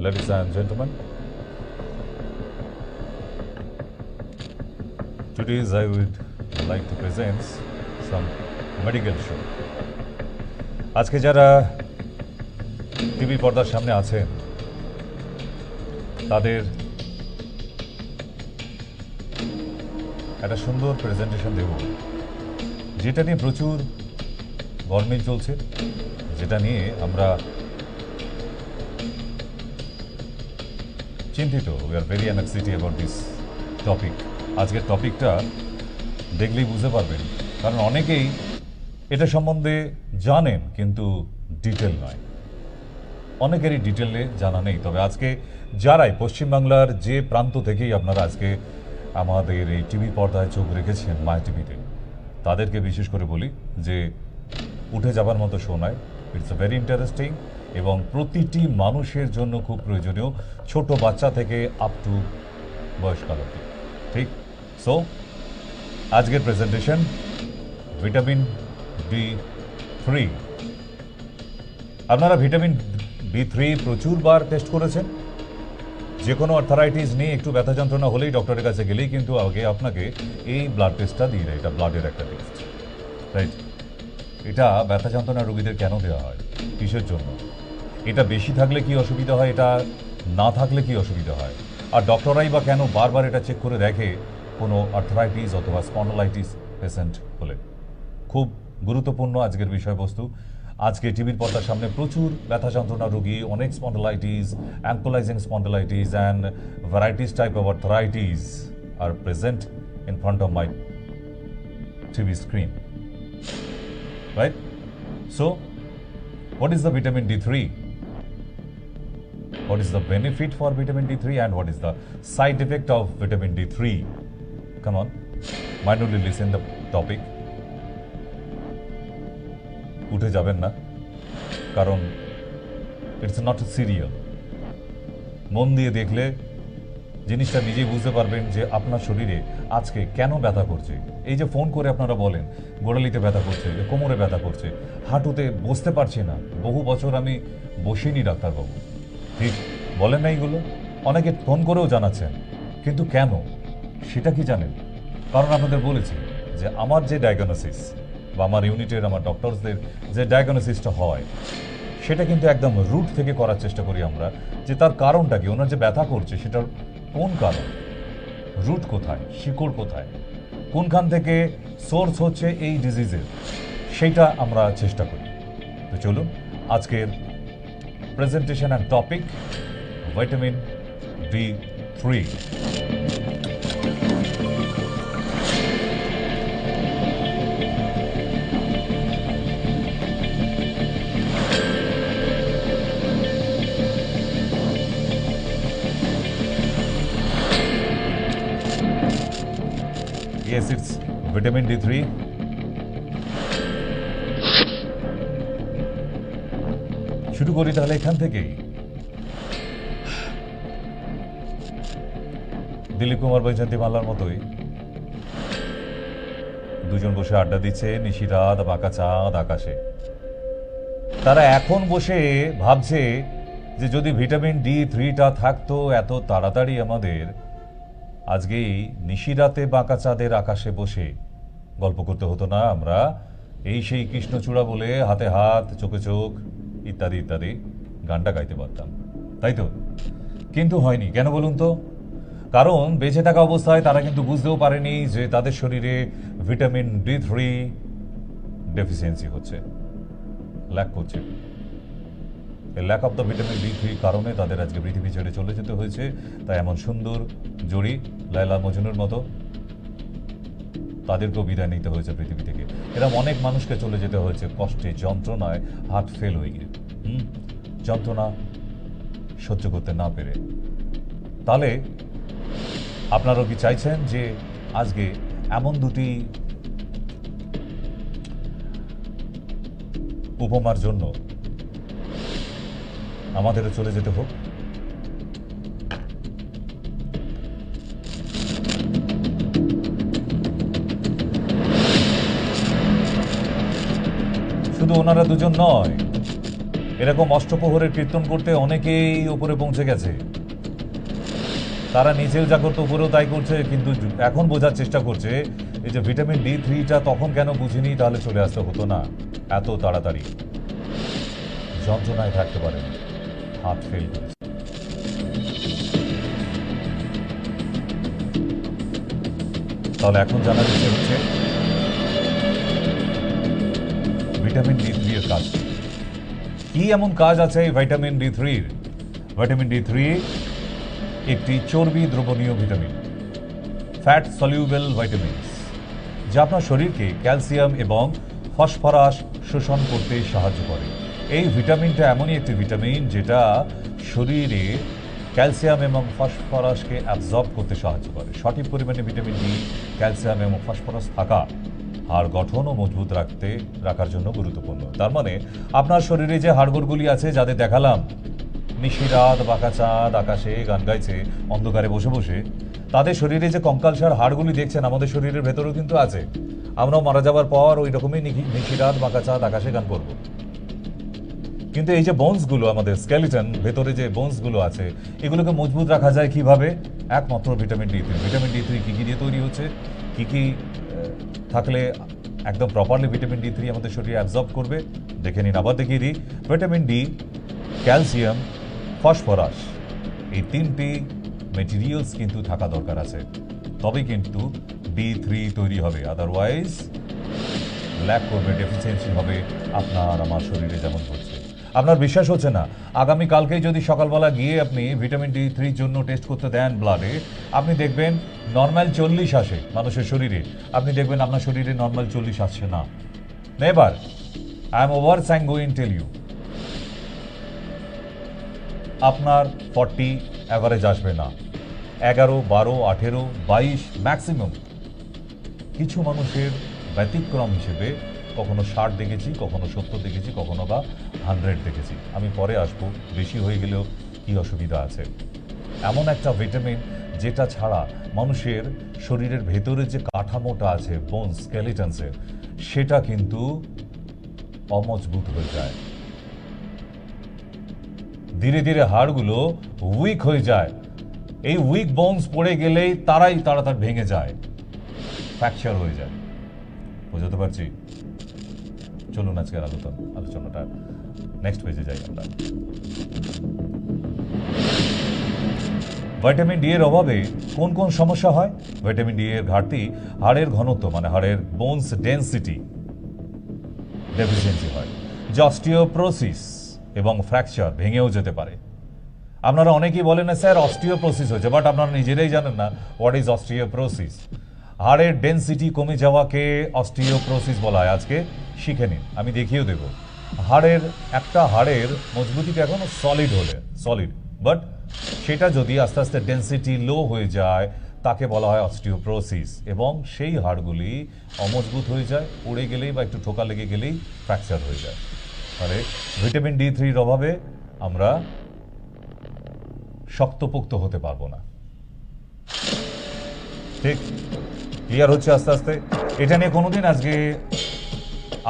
Ladies and gentlemen, today I would like to present some medical show. আজকে যারা TV পর্দার সামনে আছেন তাদের একটা সুন্দর প্রেজেন্টেশন দেব, যেটা নিয়ে প্রচুর গরমিল চলছে, যেটা নিয়ে আমরা চিন্তিত। We are very anxiety about this topic. আজকের টপিকটা দেখলেই বুঝতে পারবেন, কারণ অনেকেই এটা সম্বন্ধে জানেন কিন্তু ডিটেল নয়, অনেকেরই ডিটেলে জানা নেই। তবে আজকে যারাই পশ্চিমবাংলার যে প্রান্ত থেকেই আপনারা আজকে আমাদের এই টিভি পর্দায় চোখ রেখেছেন মাই টিভিতে, তাদেরকে বিশেষ করে বলি যে উঠে যাবার মতো শো নয়, ইটস এ ভেরি ইন্টারেস্টিং এবং প্রতিটি মানুষের জন্য খুব প্রয়োজনীয়, ছোট বাচ্চা থেকে আপ টু বয়স্কাল অবধি। ঠিক? সো আজকের প্রেজেন্টেশন ভিটামিন B3। আপনারা ভিটামিন B3 প্রচুরবার টেস্ট করেছেন। যে কোনো আর্থারাইটিস নিয়ে একটু ব্যথা যন্ত্রণা হলেই ডক্টরের কাছে গেলেই কিন্তু আগে আপনাকে এই ব্লাড টেস্টটা দিয়ে দেয়। এটা ব্লাডের একটা টেস্ট, রাইট? এটা ব্যথা যন্ত্রণা রোগীদের কেন দেওয়া হয়, কিসের জন্য? এটা বেশি থাকলে কি অসুবিধা হয়, এটা না থাকলে কি অসুবিধা হয়? আর ডক্টরাই বা কেন বারবার এটা চেক করে দেখে কোনো আর্থারাইটিস অথবা স্পন্ডলাইটিস পেশেন্ট হলে? খুব গুরুত্বপূর্ণ আজকের বিষয়বস্তু। আজকে টিভির পর্দার সামনে প্রচুর ব্যথা যন্ত্রণা রোগী, অনেক spondylitis, ankylosing spondylitis and varieties type of arthritis are present in front of my TV screen, right? So what is the vitamin D3? What is the benefit for vitamin D3 and what is the side effect of vitamin D3? Come on, mindfully listen the topic. উঠে যাবেন না, কারণ it's not a serial. মন দিয়ে দেখলে জিনিসটা নিজেই বুঝতে পারবেন যে আপনার শরীরে আজকে কেন ব্যথা করছে। এই যে ফোন করে আপনারা বলেন গোড়ালিতে ব্যথা করছে, কোমরে ব্যথা করছে, হাঁটুতে বসতে পারছি না, বহু বছর আমি বসিনি ডাক্তারবাবু, ঠিক বলেন না এইগুলো? অনেকে ফোন করেও জানাচ্ছেন, কিন্তু কেন সেটা কি জানেন? কারণ আপনাদের বলেছি যে আমার যে ডায়াগনোসিস বা আমার ইউনিটের আমার ডক্টরসদের যে ডায়াগনোসিসটা হয় সেটা কিন্তু একদম রুট থেকে করার চেষ্টা করি আমরা, যে তার কারণটা কি, ওনার যে ব্যথা করছে সেটার কোন কারণ, রুট কোথায়, শিকড় কোথায়, কোনখান থেকে সোর্স হচ্ছে এই ডিজিজের, সেইটা আমরা চেষ্টা করি। তো চলুন আজকের presentation and topic vitamin B3। Yes, it's vitamin D3. শুরু করি তাহলে এখান থেকেই। দিলীপ কুমার বৈজয়ন্তী মালার মতোই দুজন বসে আড্ডা দিচ্ছে নিশিরাত বাঁকা চাঁদ আকাশে। তারা এখন বসে ভাবছে যে যদি ভিটামিন D3টা থাকতো এত তাড়াতাড়ি আমাদের আজকেই নিশিরাতে বাঁকা চাঁদের আকাশে বসে গল্প করতে হতো না, আমরা এই সেই কৃষ্ণচূড়া বলে হাতে হাত চোখে চোখ ইত্যাদি ইত্যাদি গানটা গাইতে পারতাম, তাই তো? কিন্তু হয়নি। কেন বলুন তো? কারণ বেঁচে থাকা অবস্থায় তারা কিন্তু বুঝতেও পারেনি যে তাদের শরীরে ভিটামিন D3 ডেফিসিয়েন্সি হচ্ছে, ল্যাক করছে। এই lack of the vitamin D3 কারণে তাদের আজকে পৃথিবী ছেড়ে চলে যেতে হয়েছে। তাই এমন সুন্দর জড়ি লায়লা মজনুর মতো তাদেরকেও বিদায় নিতে হয়েছে পৃথিবী থেকে। এরকম অনেক মানুষকে চলে যেতে হয়েছে কষ্টে, যন্ত্রণায়, হার্ট ফেল হয়ে গিয়ে, যন্ত্রণা সহ্য করতে না পেরে। তাহলে আপনারাও কি চাইছেন যে আজকে এমন দুটি উপমার জন্য আমাদেরও চলে যেতে হোক? শুধু ওনারা দুজন নয়, এরকম অষ্টপ্রহরের কীর্তন করতে অনেকেই উপরে পৌঁছে গেছে, তারা নিচেও যা করতো উপরেও তাই করছে, কিন্তু এখন বোঝার চেষ্টা করছে এই যে ভিটামিন D3টা তখন কেন বুঝিনি, তাহলে চলে আসতে হতো না এত তাড়াতাড়ি। যন্ত্রণায় থাকতে পারেন, হাত ফেল করেছে। তাহলে এখন জানার ইচ্ছে হচ্ছে ভিটামিন D3 এর কাজ কি এমন কাজ আছে এই ভিটামিন D3-র? ভিটামিন D3 একটি চর্বি দ্রবণীয় ভিটামিন, ফ্যাট সলিউবেল ভাইটামিনস, যা আপনার শরীরকে ক্যালসিয়াম এবং ফসফরাস শোষণ করতে সাহায্য করে। এই ভিটামিনটা এমনই একটি ভিটামিন যেটা শরীরে ক্যালসিয়াম এবং ফসফরাসকে অ্যাবজর্ব করতে সাহায্য করে। সঠিক পরিমাণে ভিটামিন ডি, ক্যালসিয়াম এবং ফসফরাস থাকা হাড় গঠন ও মজবুত রাখার জন্য গুরুত্বপূর্ণ। তার মানে আপনার শরীরে যে হাড়গোড়গুলি আছে, যাদের দেখালাম নিশিরাত বাঁকাচাঁদ আকাশে গান গাইছে অন্ধকারে বসে বসে, তাদের শরীরে যে কঙ্কালসার হাড়গুলি দেখছেন আমাদের শরীরের ভেতরেও কিন্তু আছে। আমরাও মারা যাবার পর ওই রকমই নিশিরাত বাঁকাচাঁদ আকাশে গান করব। কিন্তু এই যে বোনসগুলো, আমাদের স্কেলিটন, ভেতরে যে বোনসগুলো আছে, এগুলোকে মজবুত রাখা যায় কিভাবে? একমাত্র ভিটামিন D3। ভিটামিন D3 কী কী দিয়ে তৈরি হচ্ছে, কী কী থাকলে একদম প্রপারলি ভিটামিন D3 আমাদের শরীরে অ্যাবজর্ব করবে, দেখে নিন। আবার দেখিয়ে দিই, ভিটামিন ডি, ক্যালসিয়াম, ফসফরাস, এই তিনটি মেটেরিয়ালস কিন্তু থাকা দরকার আছে, তবেই কিন্তু D3 তৈরি হবে। আদারওয়াইজ ল্যাক করবে, ডেফিসিয়েন্সি হবে আপনার আমার শরীরে যেমন হচ্ছে। আপনার বিশ্বাস হচ্ছে না? আগামীকালকেই যদি সকালবেলা গিয়ে আপনি ভিটামিন D3-র জন্য টেস্ট করতে দেন ব্লাডে, আপনি দেখবেন নর্মাল 40 আসে মানুষের শরীরে, আপনি দেখবেন আপনার শরীরে নর্মাল 40 আসছে না। Never. I am over sanguine tell you, আপনার 40 অ্যাভারেজ আসবে না, 11, 12, 18, 22 ম্যাক্সিমাম। কিছু মানুষের ব্যতিক্রম হিসেবে কখনো 60 দেখেছি, কখনো 70 দেখেছি, কখনো বা 100 দেখেছি। আমি পরে আসবো, বেশি হয়ে গেলেও কী অসুবিধা আছে। এমন একটা ভিটামিন যেটা ছাড়া মানুষের শরীরের ভেতরে যে কাঠামোটা আছে, বোনস, স্কেলিটনসের, সেটা কিন্তু অমজবুত হয়ে যায়। ধীরে ধীরে হাড়গুলো উইক হয়ে যায়। এই উইক বোনস পড়ে গেলেই তারাই তাড়াতাড়ি ভেঙে যায়, ফ্র্যাকচার হয়ে যায়। বুঝতে পারছি? চলুন আজকের আলোচনাটা নেক্সট পেজে যাই আমরা। ভিটামিন ডি এর অভাবে কোন কোন সমস্যা হয়? ভিটামিন ডি এর ঘাটতি হাড়ের ঘনত্ব, মানে হাড়ের বোনস ডেন্সিটি ডেফিসিয়েন্সি হয়, যা অস্টিওপ্রোসিস এবং ফ্র্যাকচার, ভেঙেও যেতে পারে। আপনারা অনেকেই বলেন না স্যার অস্টিওপ্রোসিস হয়েছে, বাট আপনারা নিজেরাই জানেন না হোয়াট ইজ অস্টিওপ্রোসিস। হাড়ের ডেন্সিটি কমে যাওয়াকে অস্টিওপ্রোসিস বলা হয়। আজকে শিখে নিন, আমি দেখিয়েও দেবো। একটা হাড়ের মজবুতিটা এখনো সলিড, বাট সেটা যদি আস্তে আস্তে ডেন্সিটি লো হয়ে যায়, তাকে বলা হয় অস্টিওপ্রোসিস, এবং সেই হাড়গুলি অমজবুত হয়ে যায়, পড়ে গেলেই বা একটু ঠোকা লেগে গেলেই ফ্র্যাকচার হয়ে যায়। তাহলে ভিটামিন D3-র অভাবে আমরা শক্তপোক্ত হতে পারবো না। ঠিক ক্লিয়ার হচ্ছে আস্তে আস্তে? এটা নিয়ে কোনোদিন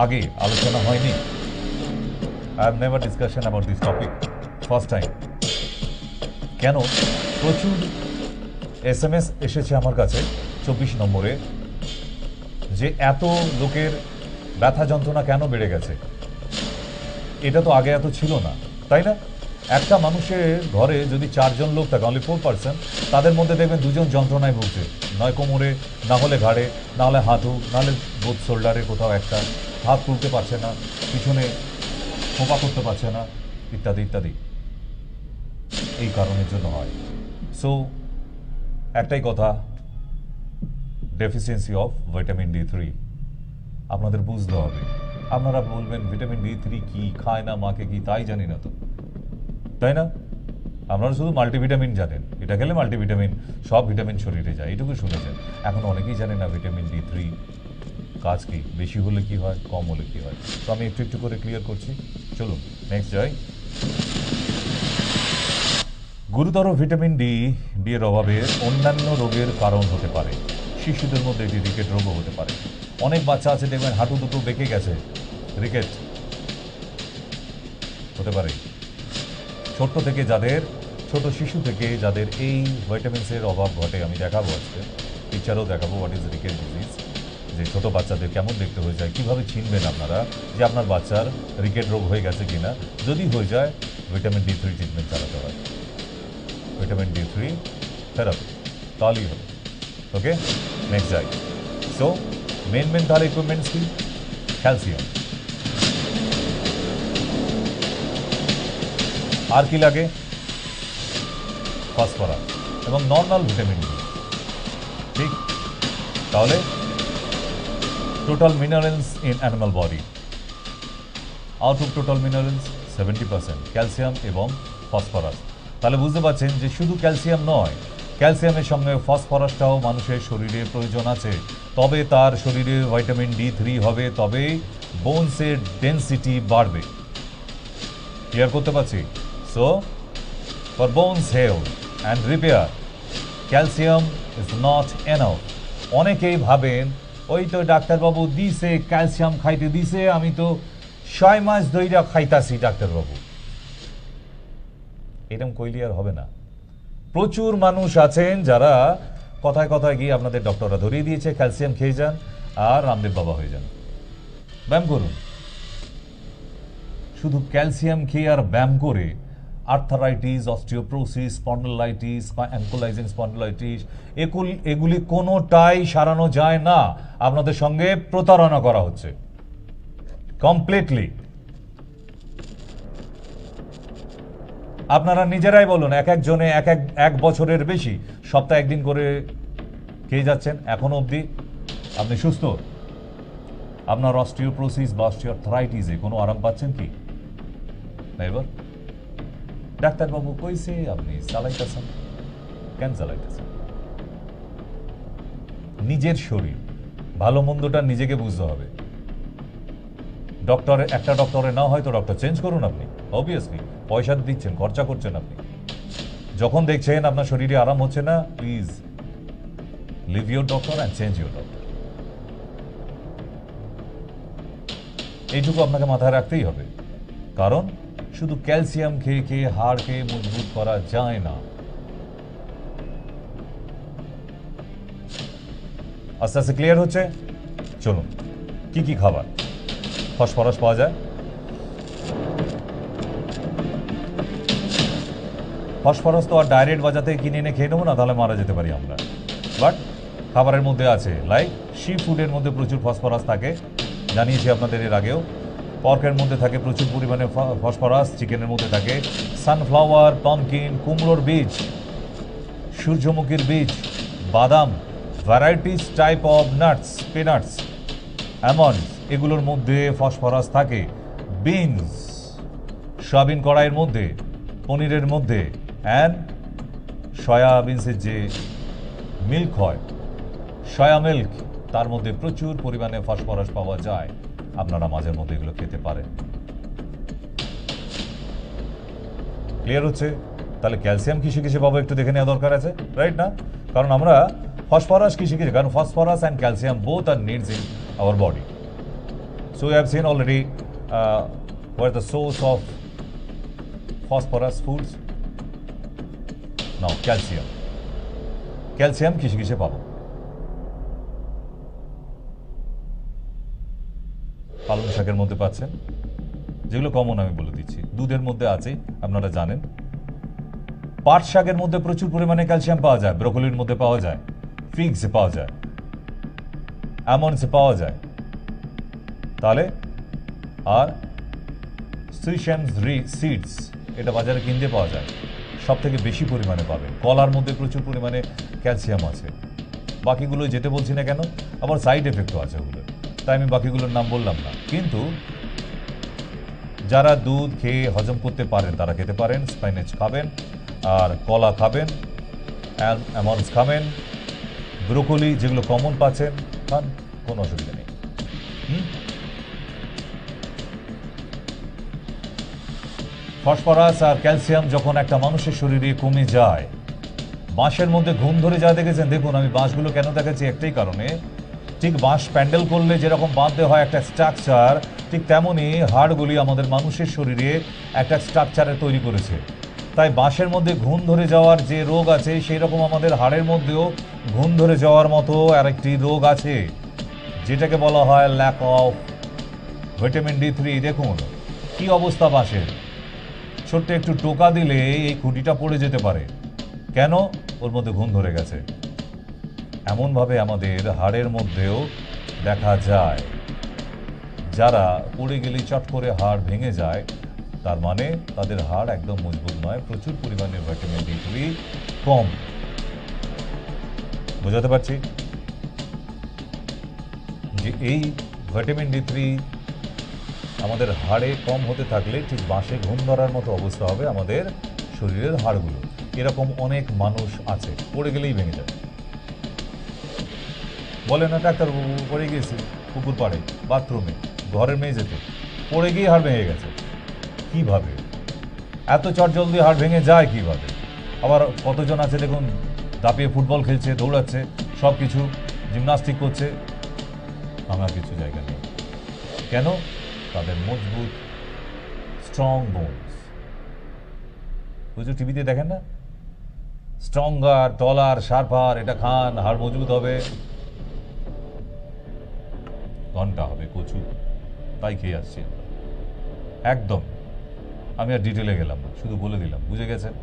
আগে আলোচনা হয়নি। I have never discussion about this topic, first time. কেন? প্রচুর SMS এসেছে আমার কাছে 24 নম্বরে, যে এত লোকের ব্যথা যন্ত্রণা কেন বেড়ে গেছে, এটা তো আগে এত ছিল না, তাই না? একটা মানুষের ঘরে যদি 4 জন লোক থাকে, অনলি 4%, তাদের মধ্যে দেখবেন 2 জন যন্ত্রণায় ভুগছে, নয় কোমরে, না হলে ঘাড়ে, না হলে হাঁটু, না হলে বোথ শোল্ডারে কোথাও একটা, হাত তুলতে পারছে না, পিছনে খোপা করতে পারছে না, ইত্যাদি ইত্যাদি। এই কারণের জন্য হয়। সো একটাই কথা, ডেফিসিয়েন্সি অফ ভিটামিন D3 আপনাদের বুঝতে হবে। আপনারা বলবেন ভিটামিন D3 কি, খায় না মাকে কি, তাই জানি না তো, তাই না? আপনারা শুধু মাল্টিভিটামিন জানেন, এটা খেলে মাল্টিভিটামিন, সব ভিটামিন শরীরে যায়, এটুকু শুনেছেন। এখন অনেকেই জানেন না ভিটামিন D3 কাজ কি, বেশি হলে কি হয়, কম হলে কি হয়। তো আমি একটু একটু করে ক্লিয়ার করছি। চলুন নেক্সট যাই। গুরুতর ভিটামিন ডি এর অভাবে অন্যান্য রোগের কারণ হতে পারে। শিশুদের মধ্যে এটি রিকেট রোগও হতে পারে। অনেক বাচ্চা আছে দেখবেন হাঁটু দুটো বেঁকে গেছে, রিকেট। হতে পারে। ছোট শিশু থেকে যাদের এই ভাইটামিনসের অভাব ঘটে, আমি দেখাবো আজকে পিকচারও দেখাবো হোয়াট ইজ রিকেট ডিজিজ, যে ছোট বাচ্চাদের কেমন দেখতে হয়ে যায়, কীভাবে চিনবেন আপনারা যে আপনার বাচ্চার রিকেট রোগ হয়ে গেছে কিনা। যদি হয়ে যায় ভিটামিন D3 ট্রিটমেন্ট চালাতে হয়, ভিটামিন D3 থেরাপি, তাহলেই হবে। ওকে, নেক্সট যাই। সো মেন তাহলে ইকুইপমেন্টস কি? ক্যালসিয়াম। আর কি লাগে? ফসফরাস এবং নর্মাল ভিটামিন ডি। ঠিক, তাহলে total minerals in animal body, out of total minerals 70% calcium এবং ফসফরাস। তাহলে বুঝতে পারছেন যে শুধু ক্যালসিয়াম নয়, ক্যালসিয়ামের সঙ্গে ফসফরাসটাও মানুষের শরীরে প্রয়োজন আছে, তবে তার শরীরে ভিটামিন D3 হবে, তবেই বোনসের ডেন্সিটি বাড়বে। ক্লিয়ার করতে পারছি? So for bones health and repair calcium is not enough. অনেকেই ভাবেন ওই তো ডাক্তারবাবু দিছে, ক্যালসিয়াম খাইতে দিছে, আমি তো 6 মাস ধইরা খাইতাছি ডাক্তারবাবু। এরকম কইলে আর হবে না। প্রচুর মানুষ আছেন যারা কথায় কথায় গিয়ে আপনাদের ডক্টররা ধরিয়ে দিয়েছে ক্যালসিয়াম খেয়ে যান আর রামদেব বাবা হয়ে যান। ব্যায়াম করুন। শুধু ক্যালসিয়াম খেয়ে আর ব্যায়াম করে আর্থারাইটিস, অস্টিওপ্রোসিস, স্পন্ডলাইটিস, অ্যাঙ্কোলাইজিং স্পন্ডলাইটিস এগুলি কোনোটাই সারানো যায় না। আপনাদের সঙ্গে প্রতারণা করা হচ্ছে কমপ্লিটলি। আপনারা নিজেরাই বলুন, একজনে এক বছরের বেশি সপ্তাহে একদিন করে খেয়ে যাচ্ছেন, এখনো অবধি আপনি সুস্থ? আপনার অস্টিওপ্রোসিস বা অস্টিওআর্থ্রাইটিসে কোনো আরাম পাচ্ছেন কি? এবার ডাক্তারবাবু কইছে, আপনি চালাইতেছেন। কেন চালাইতেছেন? নিজের শরীর, ভালো মন্দটা নিজেকে বুঝতে হবে। একটা ডক্টরে না হয়তো ডক্টর চেঞ্জ করুন আপনি, অবভিয়াসলি পয়সা দিচ্ছেন, খরচা করছেন আপনি। যখন দেখছেন আপনার শরীরে আরাম হচ্ছে না, please leave your doctor and change your doctor. এইটুকু আপনাকে মাথায় রাখতেই হবে, কারণ শুধু ক্যালসিয়াম খেয়ে খেয়ে হাড়কে মজবুত করা যায় না। আস্তে আস্তে ক্লিয়ার হচ্ছে? চলুন, কি কি খাবার ফসফরাস পাওয়া যায়? ফসফরাস তো আর ডাইরেক্ট বাজার থেকে কিনে এনে খেয়ে নেবো না, তাহলে মারা যেতে পারি আমরা। বাট খাবারের মধ্যে আছে, লাইক সি ফুডের মধ্যে প্রচুর ফসফরাস থাকে, জানিয়েছি আপনাদের এর আগেও। পর্কের মধ্যে থাকে প্রচুর পরিমাণে ফসফরাস, চিকেনের মধ্যে থাকে সানফ্লাওয়ার, পামকিন, কুমড়োর বীজ, সূর্যমুখীর বীজ, বাদাম, varieties type of nuts, peanuts, almonds, এগুলোর মধ্যে ফসফরাস থাকে। বিনস, সয়াবিন কড়াইয়ের মধ্যে, পনিরের মধ্যে, অ্যান্ড সয়াবিনসের যে মিল্ক হয়, সয়া মিল্ক, তার মধ্যে প্রচুর পরিমাণে ফসফরাস পাওয়া যায়। আপনারা মাঝের মধ্যে এগুলো খেতে পারেন। ক্লিয়ার হচ্ছে? তাহলে ক্যালসিয়াম কিসে কিসে পাবো একটু দেখে নেওয়া দরকার আছে, রাইট না? কারণ আমরা ফসফরাস কিসে কিসে, কারণ phosphorus and calcium both are needs in our body. So we have seen already what the source of phosphorus foods. Now calcium. Calcium কিসে কিসে পাবো? পালং শাকের মধ্যে পাচ্ছেন, যেগুলো কমন আমি বলে দিচ্ছি। দুধের মধ্যে আছে, আপনারা জানেন। পাট শাকের মধ্যে প্রচুর পরিমাণে ক্যালসিয়াম পাওয়া যায়, ব্রোকলির মধ্যে পাওয়া যায়, ফিগসে পাওয়া যায়, আমন্ডসে পাওয়া যায়। তাহলে আর সুইশান সিডস, এটা বাজারে কিনতে পাওয়া যায়, সব থেকে বেশি পরিমাণে পাবেন। কলার মধ্যে প্রচুর পরিমাণে ক্যালসিয়াম আছে। বাকিগুলো যেতে বলছি না কেন, আবার সাইড এফেক্টও আছে ওগুলো, তাই আমি বাকিগুলোর নাম বললাম না। কিন্তু যারা দুধ খেয়ে হজম করতে পারেন তারা খেতে পারেন, স্পাইনাচ খাবেন, আর কলা খাবেন, অ্যালমন্ডস খাবেন, ব্রোকলি যেগুলো কমন পাচ্ছেন খান, কোনো অসুবিধা নেই। ফসফরাস আর ক্যালসিয়াম যখন একটা মানুষের শরীরে কমে যায়, বাঁশের মধ্যে ঘুম ধরে যায় দেখেছেন? দেখুন, আমি বাঁশগুলো কেন দেখাচ্ছি একটাই কারণে, ঠিক বাঁশ প্যান্ডেল করলে যেরকম বাঁধতে হয় একটা স্ট্রাকচার, ঠিক তেমনই হাড়গুলি আমাদের মানুষের শরীরে একটা স্ট্রাকচারে তৈরি করেছে। তাই বাঁশের মধ্যে ঘুণ ধরে যাওয়ার যে রোগ আছে সেই রকম আমাদের হাড়ের মধ্যেও ঘুণ ধরে যাওয়ার মতো আরেকটি রোগ আছে, যেটাকে বলা হয় ল্যাক অফ ভিটামিন D3। দেখুন কি অবস্থা বাঁশের, ছোট্ট একটু টোকা দিলে এই খুঁটিটা পড়ে যেতে পারে। কেন? ওর মধ্যে ঘুণ ধরে গেছে। এমনভাবে আমাদের হাড়ের মধ্যেও দেখা যায়। যারা পড়ে গেলেই চট করে হাড় ভেঙে যায়, তার মানে তাদের হাড় একদম মজবুত নয়, প্রচুর পরিমাণে ভিটামিন D3 কম। বোঝাতে পারছি যে এই ভিটামিন D3 আমাদের হাড়ে কম হতে থাকলে ঠিক বাঁশে ঘুম ধরার মতো অবস্থা হবে আমাদের শরীরের হাড়গুলো। এরকম অনেক মানুষ আছে, পড়ে গেলেই ভেঙে যায়। বলে না ডাক্তারবাবু পড়ে গিয়েছি পুকুর পাড়ে, বাথরুমে, ঘরের মেঝেতে, পড়ে গিয়ে হাড় ভেঙে গেছে। কিভাবে এত চটজলদি হাড় ভেঙে যায় কিভাবে? আবার কতজন আছে দেখুন দাপিয়ে ফুটবল খেলছে, দৌড়াচ্ছে, সব কিছু জিমনাস্টিক করছে, ভাঙার কিছু জায়গা নেই। কেন? তাদের মজবুত স্ট্রং বোনস। বুঝছো, টিভিতে দেখেন না, স্ট্রঙ্গার, টলার, শার্পার, এটা খান হাড় মজবুত হবে, ঘন্টা হবে কচু, তাই খেয়ে আসছি একদম। আমি আর ডিটেলে গেলাম না, শুধু বলে দিলাম, বুঝে গেছেন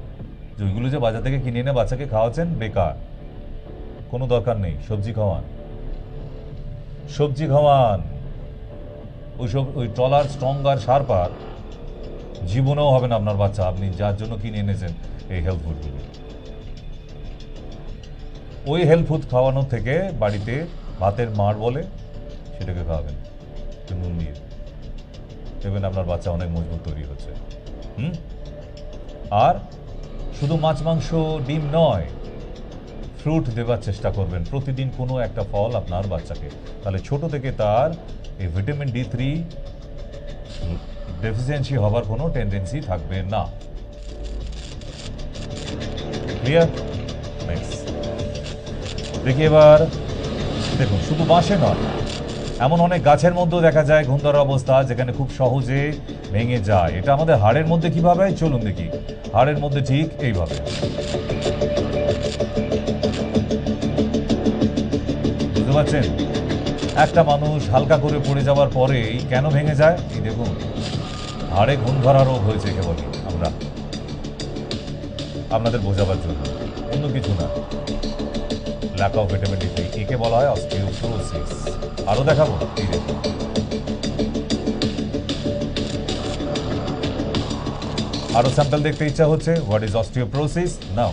যে ওইগুলো যে বাজার থেকে কিনে এনে বাচ্চাকে খাওয়াচ্ছেন বেকার, কোনো দরকার নেই। সবজি খাওয়ান, সবজি খাওয়ান। ওইসব ওই টলার, স্ট্রঙ্গার, শার্পার জীবনেও হবে না আপনার বাচ্চা, আপনি যার জন্য কিনে এনেছেন এই হেলথ ফুডগুলো। ওই হেলথ ফুড খাওয়ানোর থেকে বাড়িতে ভাতের মাড় বলে সেটাকে খাওয়াবেন নুন দিয়ে, দেখবেন আপনার বাচ্চা অনেক মজবুত তৈরি হচ্ছে। আর শুধু মাছ, মাংস, ডিম নয়, ফ্রুট দেওয়ার চেষ্টা করবেন প্রতিদিন, কোনো একটা ফল আপনার বাচ্চাকে। তাহলে ছোট থেকে তার এই ভিটামিন D3 ডেফিসিয়েন্সি হবার কোনো টেন্ডেন্সি থাকবে না। ক্লিয়ার? নেক্সট দেখি এবার। দেখুন শুধু বাঁশে নয়, এমন অনেক গাছের মধ্যেও দেখা যায় ঘুণ ধরা অবস্থা, যেখানে খুব সহজে ভেঙে যায়। এটা আমাদের হাড়ের মধ্যে কিভাবে? চলুন দেখি। হাড়ের মধ্যে ঠিক এইভাবে, বুঝতে পারছেন? একটা মানুষ হালকা করে পড়ে যাওয়ার পরেই কেন ভেঙে যায়? এই দেখুন, হাড়ে ঘুণ ধরা রোগ হয়েছে কেবলই আমরা, আপনাদের বোঝাবার জন্য, অন্য কিছু না। ল্যাক অফ ভিটামিন D3, একে বলা হয় অস্টিওপোরোসিস। আরো দেখাবো? এই দেখুন, আরো স্যাম্পল দেখতে ইচ্ছা হচ্ছে। What is osteoporosis? নাও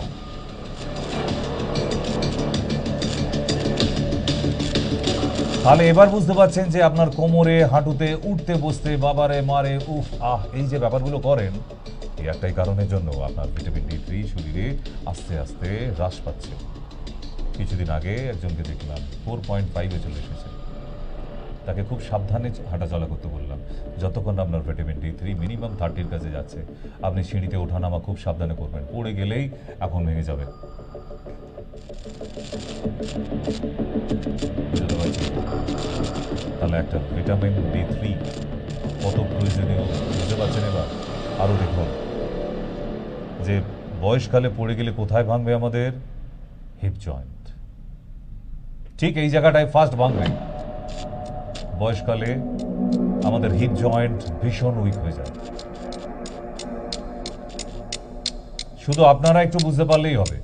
তাহলে এবার বুঝতে পারছেন যে আপনার কোমরে, হাঁটুতে, উঠতে বসতে বাবারে মারে উফ আহ এই যে ব্যাপারগুলো করেন, এই একটাই কারণের জন্য আপনার ভিটামিন D3 শরীরে আস্তে আস্তে হ্রাস পাচ্ছে। কিছুদিন আগে একজনকে দেখলাম 4.5-এ চলে এসেছে। তাকে খুব সাবধানে হাঁটাচলা করতে বললাম, যতক্ষণ আপনার ভিটামিন D3 মিনিমাম 30-র কাছে যাচ্ছে। আপনি সিঁড়িতে ওঠানামা খুব সাবধানে করবেন, পড়ে গেলেই এখন ভেঙে যাবে। বুঝতে পারছি? তাহলে একটা ভিটামিন D3 কত প্রয়োজনীয় বুঝতে পারছেন এবার। আরও দেখুন যে বয়সকালে পড়ে গেলে কোথায় ভাঙবে আমাদের? Hip joint. ঠিক এই জায়গাটায় ফার্স্ট ভাঙবে। বয়সকালে আমাদের হিপ জয়েন্ট ভীষণ উইক হয়ে যায়। শুধু আপনারা একটু বুঝতে পারলেই হবে,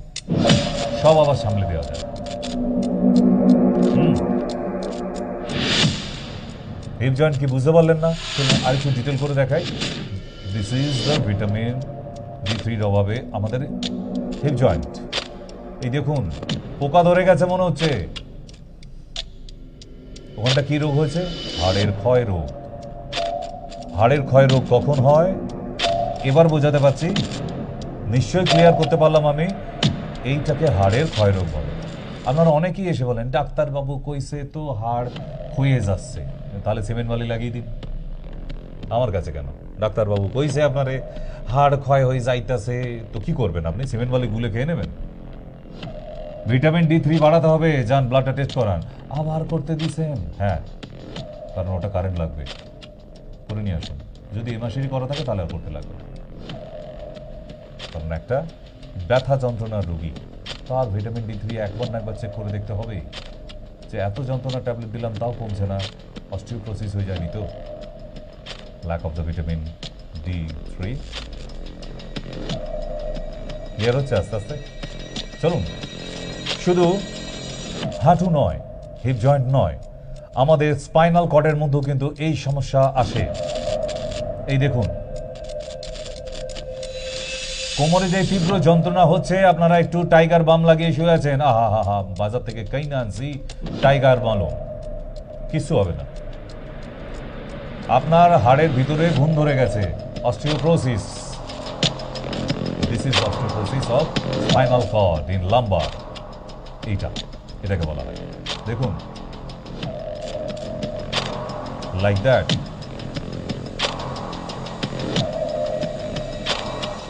সব আবার সামলে দেওয়া যায়। হিপ জয়েন্ট কি বুঝতে পারলেন না? চলুন আর একটু ডিটেল করে দেখাই। দিস ইজ দ্য ভিটামিন D3-র অভাবে আমাদের হিপ জয়েন্ট। এই দেখুন পোকা ধরে গেছে মনে হচ্ছে। ওখানটা কি রোগ হয়েছে? হাড়ের ক্ষয় রোগ। হাড়ের ক্ষয় রোগ কখন হয়? এবার বোঝাতে পারছি, নিশ্চয়ই ক্লিয়ার করতে পারলাম আমি। এইটাকে হাড়ের ক্ষয় রোগ বলে। আপনারা অনেকেই এসে বলেন ডাক্তারবাবু কইছে তো হাড় ক্ষয়ে যাচ্ছে, তাহলে সিমেন্ট বালি লাগিয়ে দিন। আমার কাছে কেন? ডাক্তারবাবু কইছে আপনারে হাড় ক্ষয় হয়ে যাইতেছে, তো কি করবেন আপনি? সিমেন্ট বালি গুলে খেয়ে নেবেন? ভিটামিন D3 বাড়াতে হবে, যান ব্লাডটা টেস্ট করান। আবার করতে দিছেন? হ্যাঁ, কারণ ওটা কারেন্ট লাগবে। করে নিয়ে আসুন। যদি এই মাসেরই করা থাকে তাহলে আর করতে লাগবে না। কারণ একটা ব্যথা যন্ত্রণার রোগী, তার ভিটামিন D3 একবার না একবার চেক করে দেখতে হবে যে এত যন্ত্রণার ট্যাবলেট দিলাম তাও কমছে না, অস্টিওপ্রোসিস হয়ে যায়নি তো? Lack of the vitamin D3 clear হচ্ছে আস্তে আস্তে। চলুন, শুধু হাঁটু নয়, হিপ জয়েন্ট নয়, আমাদের স্পাইনাল কর্ডের মধ্যেও কিন্তু এই সমস্যা আসে। এই দেখুন, কোমরে যে তীব্র যন্ত্রণা হচ্ছে, আপনারা একটু টাইগার বাম লাগিয়ে শুয়ে আছেন, আহা হা হা, বাজার থেকে কিনে আনছি টাইগার বামও, কিছু হবে না। আপনার হাড়ের ভিতরে ঘুম ধরে গেছে, osteoporosis. This is osteoporosis of spinal cord in lumbar. এটাকে বলা হয়। দেখুন, লাইক দ্যাট।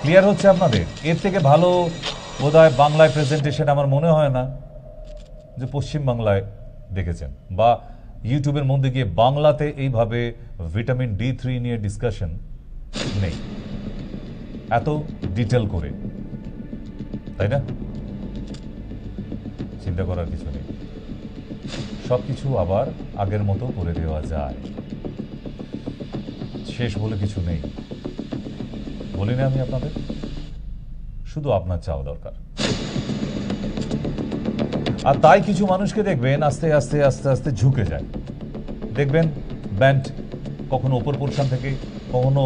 ক্লিয়ার হচ্ছে আপনাদের? এর থেকে ভালো বোধহয় বাংলায় প্রেজেন্টেশন আমার মনে হয় না যে পশ্চিম বাংলায় দেখেছেন, বা ইউটিউবের মধ্যে গিয়ে বাংলাতে এইভাবে ভিটামিন D3 নিয়ে ডিসকাশন নেই এত ডিটেল করে, তাই না? চিন্তা করার কিছু নেই, সব কিছু আবার আগের মতো করে দেওয়া যায়। শেষ বলে কিছু নেই, বলি না আমি আপনাদের? শুধু আপনার চাওয়া দরকার। আর তাই কিছু মানুষকে দেখবেন আস্তে আস্তে আস্তে আস্তে ঝুঁকে যায়। দেখবেন ব্যান্ড কখনো ওপর পোর্শন থেকে, কখনো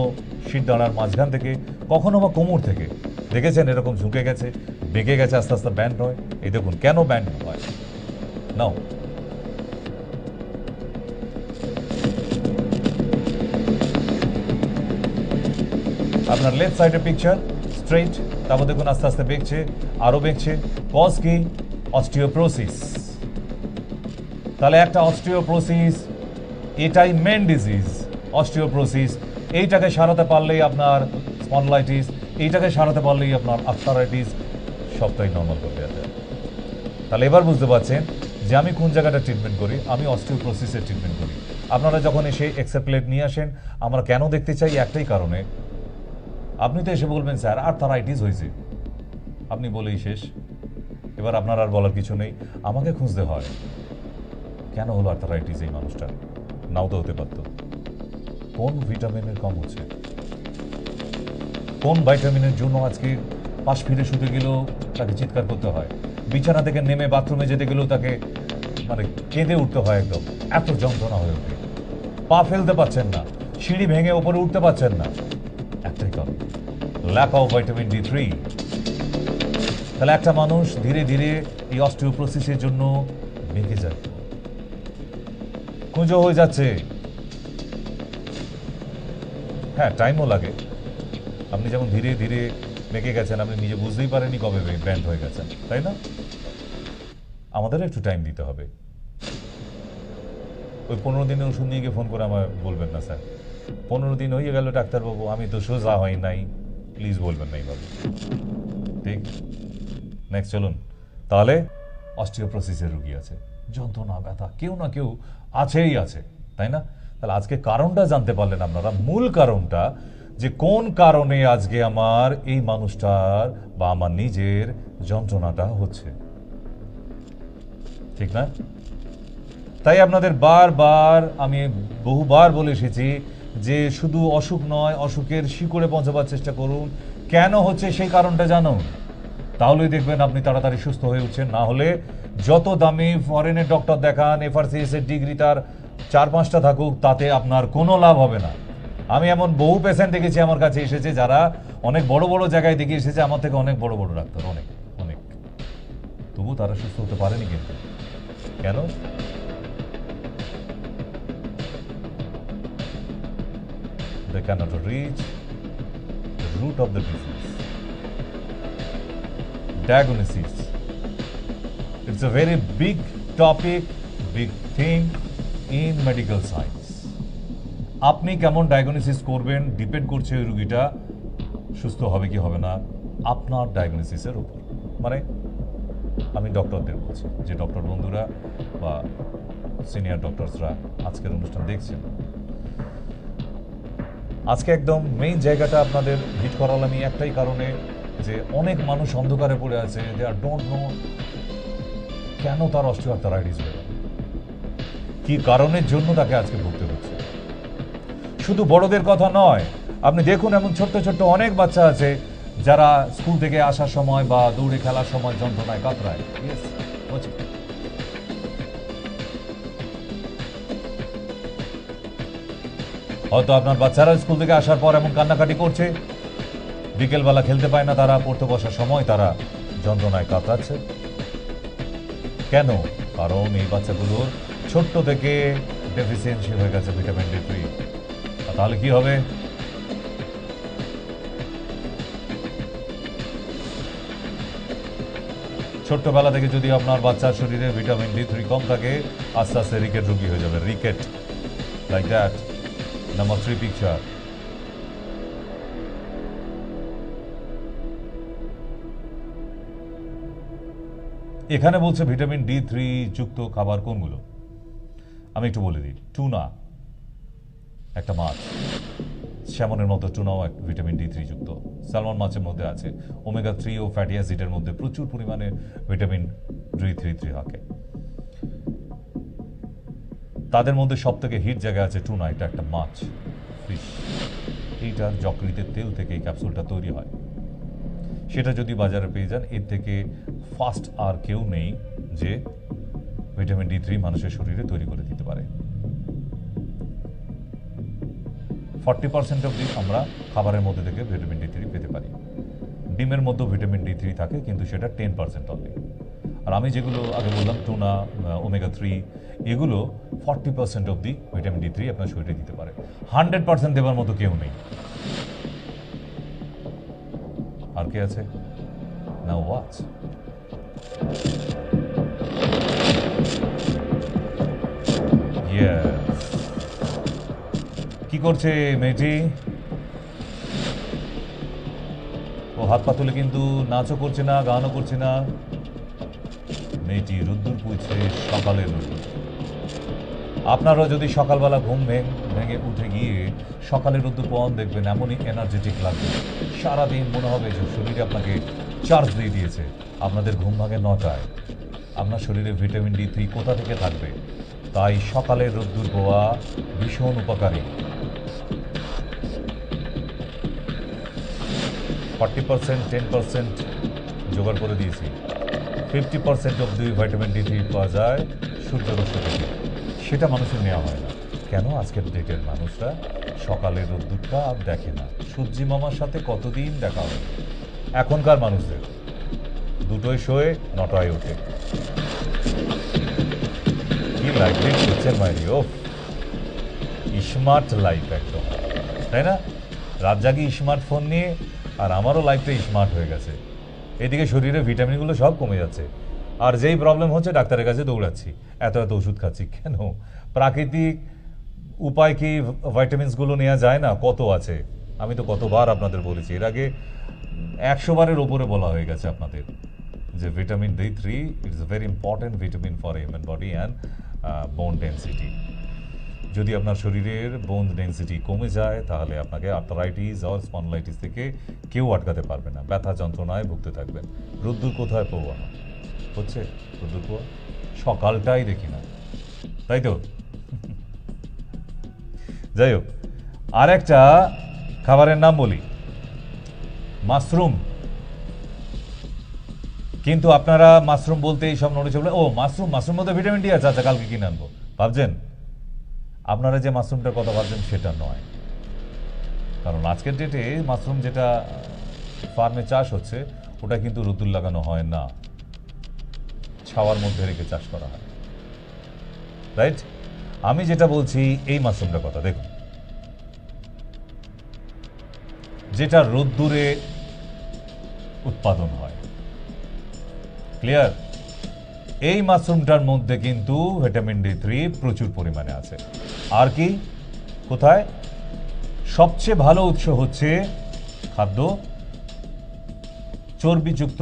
শির দাঁড়ার মাঝখান থেকে, কখনো বা কোমর থেকে, দেখেছেন এরকম ঝুঁকে গেছে, বেঁকে গেছে, আস্তে আস্তে ব্যান্ড হয়। এই দেখুন কেন ব্যান্ড হয় নাও। আপনার লেফট সাইডের পিকচার স্ট্রেইট, তারপর দেখুন আস্তে আস্তে বেঁকছে, আরো বেঁকছে। কজ কি? অস্টিওপ্রোসিস। তাহলে একটা অস্টিওপ্রোসিস, এটাই মেন ডিজিজ, অস্টিওপ্রোসিস। এইটাকে সারাতে পারলেই আপনার স্পন্ডলাইটিস, এইটাকে সারাতে পারলেই আপনার আর্থারাইটিস, সবটাই নর্মাল করে দেওয়া যায়। তাহলে এবার বুঝতে পারছেন যে আমি কোন জায়গাটা ট্রিটমেন্ট করি। আমি অস্টিওপ্রোসিসের ট্রিটমেন্ট করি। আপনারা যখন এসে এক্সরে প্লেট নিয়ে আসেন, আমরা কেন দেখতে চাই? একটাই কারণে, আপনি তো এসে বলবেন স্যার আর্থারাইটিস হয়েছে, আপনি বলেই শেষ। এবার আপনার আর বলার কিছু নেই, আমাকে খুঁজতে হয় কেন হলো আর্থারাইটিস এই মানুষটা। নাও তো হতে পারতো। কোন ভিটামিনের কম হচ্ছে, কোন ভিটামিনের জন্য আজকে পাশ ফিরে শুতে গেলেও তাকে চিৎকার করতে হয়, বিছানা থেকে নেমে বাথরুমে যেতে গেলেও তাকে মানে কেঁদে উঠতে হয়, একদম এত যন্ত্রণা হয়ে ওঠে, পা ফেলতে পারছেন না, সিঁড়ি ভেঙে ওপরে উঠতে পারছেন না। একটাই কারণ, ল্যাক অফ ভিটামিন D3। তাহলে একটা মানুষ ধীরে ধীরে এই অস্টিওপ্রোসিসের জন্য ভেঙে যায়, কুঁজো হয়ে যাচ্ছে। হ্যাঁ, টাইমও লাগে। আপনি যেমন ধীরে ধীরে বেঁকে গেছেন, আপনি নিজে বুঝতেই পারেননি কবে ব্যান্ড হয়ে গেছেন, তাই না? আমাদেরও একটু টাইম দিতে হবে। ওই 15 দিনের ওষুধ নিয়ে গিয়ে ফোন করে আমার বলবেন না স্যার 15 দিন হয়ে গেল ডাক্তারবাবু, আমি তো সোজা হয় নাই, প্লিজ বলবেন না এইভাবে। ঠিক, নেক্সট চলুন। তাহলে অস্টিওপ্রোসিসের রোগী আছে, যন্ত্রণা ব্যথা কেউ না কেউ আছেই আছে, তাই না? তাহলে আজকে কারণটা জানতে পারলেন আপনারা, মূল কারণটা, যে কোন কারণে আজকে আমার এই মানুষটার বা আমার নিজের যন্ত্রণাটা হচ্ছে, ঠিক না? তাই আপনাদের বারবার আমি বহুবার বলে এসেছি যে শুধু অসুখ নয়, অসুখের শিকড়ে পৌঁছাবার চেষ্টা করুন। কেন হচ্ছে সেই কারণটা জানুন, তাহলেই দেখবেন আপনি তাড়াতাড়ি সুস্থ হয়ে উঠছেন। না হলে যত দামি ফরেনের ডক্টর দেখান, FRCS এর ডিগ্রি তার 4-5টা থাকুক, তাতে আপনার কোনো লাভ হবে না। আমি এমন বহু পেশেন্ট দেখেছি আমার কাছে এসেছে যারা অনেক বড় বড় জায়গায় দেখিয়ে এসেছে, আমার থেকে অনেক বড় বড় ডাক্তার, অনেক অনেক, তবু তারা সুস্থ হতে পারেনি। কিন্তু কেন? They cannot reach the root of the disease. Diagnosis. It's a very big topic, big thing in medical science. আপনি কেমন ডায়াগনোসিস করবেন ডিপেন্ড করছে ওই রোগীটা সুস্থ হবে কি হবে না আপনার ডায়াগনোসিসের উপর। মানে আমি ডক্টরদের বলছি, যে ডক্টর বন্ধুরা বা সিনিয়র ডক্টরসরা আজকের অনুষ্ঠান দেখছেন, আজকে একদম মেইন জায়গাটা আপনাদের হিট করালাম এই একটাই কারণে যে অনেক মানুষ অন্ধকারে পড়ে আছে, দে আর ডোন্ট নো কেন তার অস্টিওআর্থ্রাইটিস হলো, কি কারণের জন্য তাকে আজকে ভুগতে হচ্ছে। শুধু বড়দের কথা নয়, আপনি দেখুন এমন ছোট্ট ছোট্ট অনেক বাচ্চা আছে যারা স্কুল থেকে আসার সময় বা দৌড়ে খেলার সময় যন্ত্রণায় কাতরায়। Yes, হচ্ছে। হয়তো আপনার বাচ্চারা স্কুল থেকে আসার পর এমন কান্নাকাটি করছে, বিকেলবেলা খেলতে পায় না তারা, পড়তে বসার সময় তারা যন্ত্রণায় কাতরাচ্ছে। কেন? কারণ এই বাচ্চাগুলোর ছোট্ট থেকে ডেফিসিয়েন্সি হয়ে গেছে ভিটামিন ডি3। তাহলে কি হবে? ছোট্টবেলা থেকে যদি আপনার বাচ্চার শরীরে ভিটামিন ডি3 কম থাকে, আস্তে আস্তে রিকেট রোগী হয়ে যাবে। Rickets, like that. Number 3 picture. এখানে বলছে ভিটামিন ডি3 যুক্ত খাবার কোনগুলো, আমি একটু বলে দিই। টুনা একটা মাছ, স্যামনের মতো টুনাও এক ভিটামিন ডি3 যুক্ত। স্যালমন মাছের মধ্যে আছে ওমেগা 3 ও ফ্যাটি অ্যাসিডের মধ্যে প্রচুর পরিমাণে ভিটামিন ডি3 থাকে। তাদের মধ্যে সব থেকে হিট জায়গা আছে টুনা, এটা একটা মাছ, ফিশ। এইটার যকৃতের তেল থেকে এই ক্যাপসুলটা তৈরি হয়। সেটা যদি বাজারে পেয়ে যান, এর থেকে ফাস্ট আর কেউ নেই যে ভিটামিন ডি3 মানুষের শরীরে তৈরি করে দিতে পারে। 40% অবধি আমরা খাবারের মধ্যে থেকে ভিটামিন ডি3 পেতে পারি। ডিমের মধ্যেও ভিটামিন ডি3 থাকে, কিন্তু সেটা 10% অবধি। আর আমি যেগুলো আগে বললাম টুনা, ওমেগা 3, এগুলো 40% অবধি ভিটামিন ডি3 আপনার শরীরে দিতে পারে। 100% দেওয়ার মতো কেউ নেই। আর কে আছে? নাও ওয়াচ। কি করছে মেয়েটি? ও হাত পা তুলে কিন্তু নাচও করছে না, গানও করছে না। মেয়েটি রোদ্দুর পুইছে, সকালের রোদ্দুর। আপনারাও যদি সকালবেলা ঘুম ভেঙে উঠে গিয়ে সকালের রোদ্দুর পান, দেখবেন এমনই এনার্জেটিক লাগবে। সারাদিন মনে হবে যে শরীরে আপনাকে চার্জ দিয়ে দিয়েছে। আপনাদের ঘুম ভাঙে 9টায়, আপনার শরীরে ভিটামিন ডি3 কোথা থেকে থাকবে? তাই সকালের রোদ্দুর পোয়া ভীষণ উপকারী। 40%, 10% জোগাড় করে দিয়েছি। 50% অবধি ভিটামিন ডি3 পাওয়া যায় সূর্যরশ্মি থেকে। সেটা মানুষের নেওয়া হয় না। কেন? আজকের ডেটের মানুষরা সকালের রোদ্দুরটা আর দেখে না। সূর্যি মামার সাথে কতদিন দেখা হয় এখনকার মানুষদের? 2টোয় শোয়ে, 9টায় ওঠে। কি লাইফ লিড করছেন মাইরি! ও স্মার্ট লাইফ একদম, তাই না? রাত জাগি স্মার্টফোন নিয়ে, আর আমারও লাইফটা স্মার্ট হয়ে গেছে। এদিকে শরীরে ভিটামিনগুলো সব কমে যাচ্ছে, আর যেই প্রবলেম হচ্ছে ডাক্তারের কাছে দৌড়াচ্ছি, এত এত ওষুধ খাচ্ছি। কেন? প্রাকৃতিক উপায় কি ভাইটামিনসগুলো নেওয়া যায় না? কত আছে, আমি তো কতবার আপনাদের বলেছি। এর আগে 100 বারের ওপরে বলা হয়ে গেছে আপনাদের যে vitamin D3 it's a very important vitamin for human body and বোন ডেন্সিটি। যদি আপনার শরীরের বোন ডেন্সিটি কমে যায়, তাহলে আপনাকে আর্থ্রাইটিস আর স্পন্ডলাইটিস থেকে কেউ আটকাতে পারবে না। ব্যথা যন্ত্রণায় ভুগতে থাকবেন। রোদ্দুর কোথায় পোয়া হচ্ছে? রোদ্দুর পোয়া সকালটাই দেখি না, তাই তো? যাই হোক, আর একটা খাবারের নাম বলি, মাশরুম। কিন্তু আপনারা মাশরুম বলতেই সব নড়ে চলে, ও মাশরুম, মাশরুম মধ্যে ভিটামিন ডি আছে, আচ্ছা কালকে কিনে আনবো ভাবছেন। আপনারা যে মাশরুমটার কথা ভাবছেন সেটা নয়। কারণ আজকের ডেটে মাশরুম যেটা ফার্মে চাষ হচ্ছে, ওটা কিন্তু রোদ্দুর লাগানো হয় না, ছাওয়ার মধ্যে রেখে চাষ করা হয়, রাইট? আমি যেটা বলছি এই মাশরুমটার কথা দেখুন, যেটা রোদ্দুরে উৎপাদন হয়। ক্লিয়ার? এই মাশরুমটার মধ্যে কিন্তু ভিটামিন ডি3 প্রচুর পরিমাণে আছে। আর কি কোথায়? সবচেয়ে ভালো উৎস হচ্ছে খাদ্য, চর্বিযুক্ত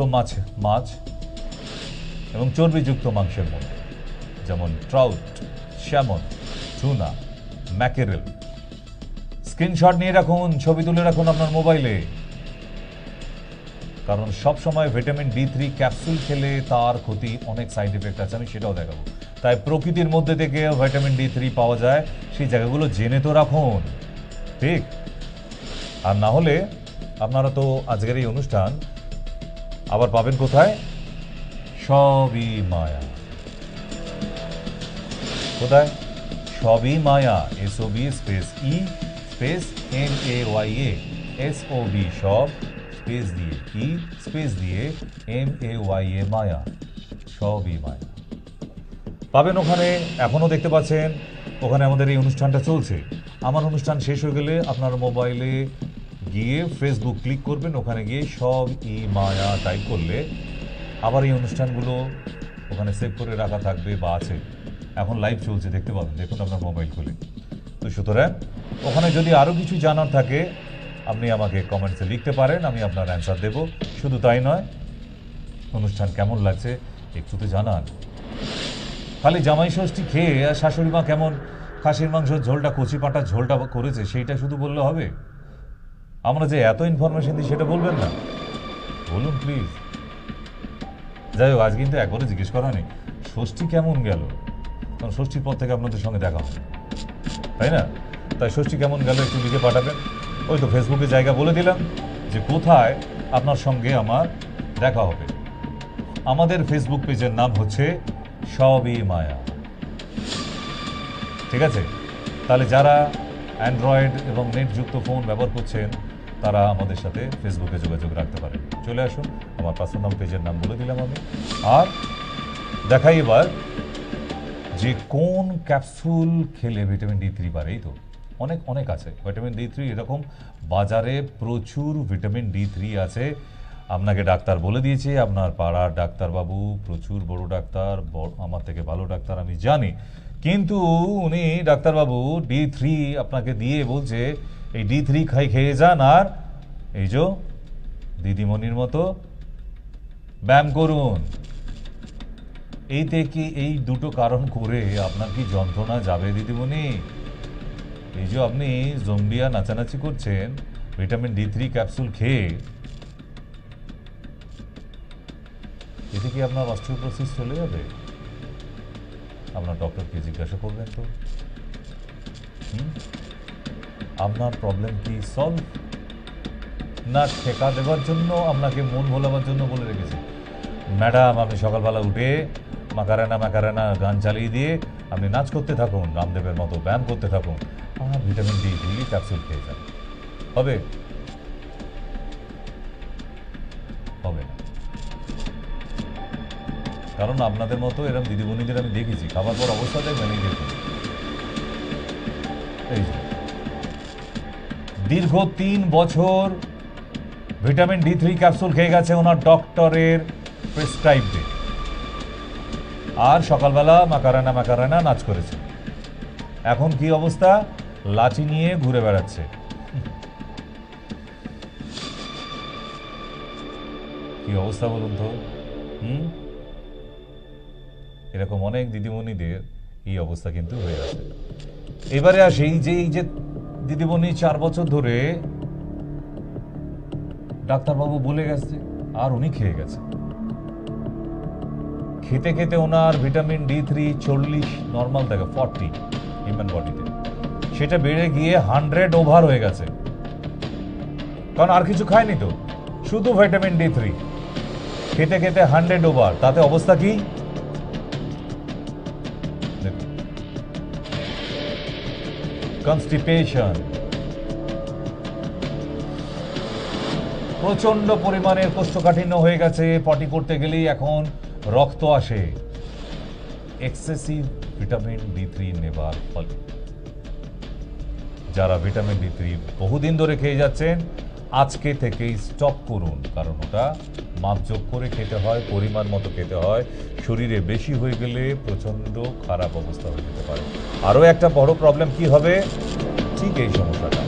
মাছ এবং চর্বিযুক্ত মাংসের মধ্যে, যেমন trout, salmon, tuna, mackerel, screenshot নিয়ে রাখুন, ছবি তুলে রাখুন আপনার মোবাইলে, কারণ সব সময় ভিটামিন D3 ক্যাপসুল খেলে তার ক্ষতি, অনেক সাইড এফেক্ট আছে, আমি সেটাও দেখাবো। তাই প্রকৃতির মধ্যে থেকে ভিটামিন D3 পাওয়া যায়, সেই জায়গাগুলো জেনে তো রাখুন, ঠিক? আর না হলে আপনারা তো আজকের এই অনুষ্ঠান আবার পাবেন কোথায়? সবই মায়া। কোথায়? সবই মায়া, SOB space E space MAYA, SOB সব স্পেস দিয়ে E স্পেস দিয়ে MAYA, মায়া, সবই মায়া পাবেন ওখানে। এখনও দেখতে পাচ্ছেন ওখানে আমাদের এই অনুষ্ঠানটা চলছে। আমার অনুষ্ঠান শেষ হয়ে গেলে আপনার মোবাইলে গিয়ে ফেসবুক ক্লিক করবেন, ওখানে গিয়ে সব ই মায়া টাইপ করলে আবার এই অনুষ্ঠানগুলো ওখানে সেভ করে রাখা থাকবে বা আছে। এখন লাইভ চলছে, দেখতে পাবেন, দেখুন আপনার মোবাইল খুলে। তো সুতরাং ওখানে যদি আরও কিছু জানার থাকে আপনি আমাকে কমেন্টসে লিখতে পারেন, আমি আপনার অ্যান্সার দেব। শুধু তাই নয়, অনুষ্ঠান কেমন লাগছে একটু তো জানান। খালি জামাই ষষ্ঠী খেয়ে আর শাশুড়ি মা কেমন খাসির মাংসের ঝোলটা, কচি পাটার ঝোলটা করেছে সেইটা শুধু বললে হবে? আমরা যে এত ইনফরমেশন দিই সেটা বলবেন না? বলুন প্লিজ। যাই হোক, আজ কিন্তু একবারও জিজ্ঞেস করা নেই ষষ্ঠী কেমন গেল, কারণ ষষ্ঠীর পর থেকে আপনাদের সঙ্গে দেখা হবে, তাই না? তাই ষষ্ঠী কেমন গেল একটু লিখে পাঠাবেন। ওই তো ফেসবুকে জায়গা বলে দিলাম যে কোথায় আপনার সঙ্গে আমার দেখা হবে। আমাদের ফেসবুক পেজের নাম হচ্ছে সবই মায়া, ঠিক আছে? তাহলে যারা অ্যান্ড্রয়েড এবং নেটযুক্ত ফোন ব্যবহার করছেন তারা আমাদের সাথে ফেসবুকে যোগাযোগ রাখতে পারেন। চলে আসুন, আমার পার্সোনাল পেজের নাম বলে দিলাম আমি। আর দেখাই এবার যে কোন ক্যাপসুল খেলে ভিটামিন D3 বাড়ে। এই তো অনেক অনেক আছে ভিটামিন D3, এরকম বাজারে প্রচুর ভিটামিন D3 আছে। আপনাকে ডাক্তার বলে দিয়েছে, আপনার পাড়ার ডাক্তারবাবু প্রচুর বড় ডাক্তার, আমার থেকে ভালো ডাক্তার আমি জানি, কিন্তু উনি ডাক্তারবাবু D3 আপনাকে দিয়ে বলছে এই D3 খেয়ে যান, আর এই যে দিদিমণির মতো ব্যায়াম করুন। এইতে কি এই দুটো কারণ করে আপনার কি যন্ত্রণা যাবে দিদিমণি? এই যে আপনি জম্বিয়া নাচানাচি করছেন ভিটামিন D3 ক্যাপসুল খেয়ে, এতে কি আপনার অস্টিওপোরোসিস চলে যাবে? আপনার ডক্টরকে জিজ্ঞাসা করবেন তো। আপনার প্রবলেম কি সলভ? না ঠেকা দেওয়ার জন্য, আপনাকে মন ভোলাবার জন্য বলে রেখেছে ম্যাডাম আপনি সকালবেলা উঠে মাকারেনা মাকারেনা গান চালিয়ে দিয়ে আপনি নাচ করতে থাকুন, রামদেবের মতো ব্যায়াম করতে থাকুন, আর ভিটামিন D3 ক্যাপসুল খেয়ে যান। হবে? হবে না। কারণ আপনাদের মতো এরকম দিদিমণিদের আমি দেখেছি খাবার পর অবস্থাটাই মেনেই দেখুন। এই যে দীর্ঘ 3 বছর ভিটামিন D3 ক্যাপসুল খেয়ে গেছে ওনার ডক্টরের প্রেসক্রাইবডে, আর সকালবেলা মাকারানা মাকারানা নাচ করেছে। এখন কি অবস্থা? লাঠি নিয়ে ঘুরে বেড়াচ্ছে। কি অবস্থা বলুন তো? এরকম অনেক দিদিমণিদের এই অবস্থা কিন্তু হয়ে আছে। এবারে আসি এই যে দিদিমণি 4 বছর ধরে ডাক্তারবাবু বলে গেছে আর উনি খেয়ে গেছে, খেতে খেতে ওনার ভিটামিন D3 40 নর্মাল থাকে 40 হিউম্যান বডিতে, সেটা বেড়ে গিয়ে 100 ওভার হয়ে গেছে। কারণ আর কিছু খায়নি তো, শুধু ভিটামিন D3 খেতে খেতে 100 ওভার। তাতে অবস্থা কি? কনস্টিপেশন, প্রচন্ড পরিমাণের কোষ্ঠকাঠিন্য হয়ে গেছে, পটি করতে গেলেই এখন রক্ত আসে এক্সেসিভ ভিটামিন D3 নেবার ফলে। যারা ভিটামিন D3 বহুদিন ধরে খেয়ে যাচ্ছেন আজকে থেকেই স্টপ করুন, কারণ ওটা মাপজোক করে খেতে হয়, পরিমাণ মতো খেতে হয়। শরীরে বেশি হয়ে গেলে প্রচন্ড খারাপ অবস্থা হয়ে যেতে পারে। আরও একটা বড় প্রবলেম কি হবে? ঠিক এই সমস্যাটা,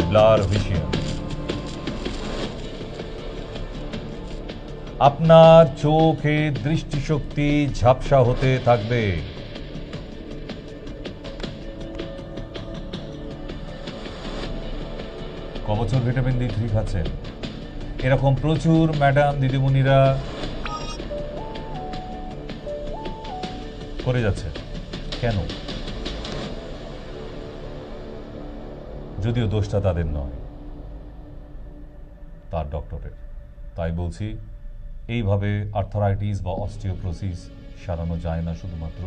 ব্লার ভিশন। আপনার চোখের দৃষ্টিশক্তি ঝাপসা হতে থাকবে। কবছর ভিটামিন ডি3 খাচ্ছেন? এরকম প্রচুর ম্যাডাম দিদিমণিরা করে যাচ্ছে। কেন? যদিও দোষটা তাদের নয়, তার ডক্টরের। তাই বলছি, এইভাবে আর্থারাইটিস বা অস্টিওপ্রোসিস সারানো যায় না শুধুমাত্র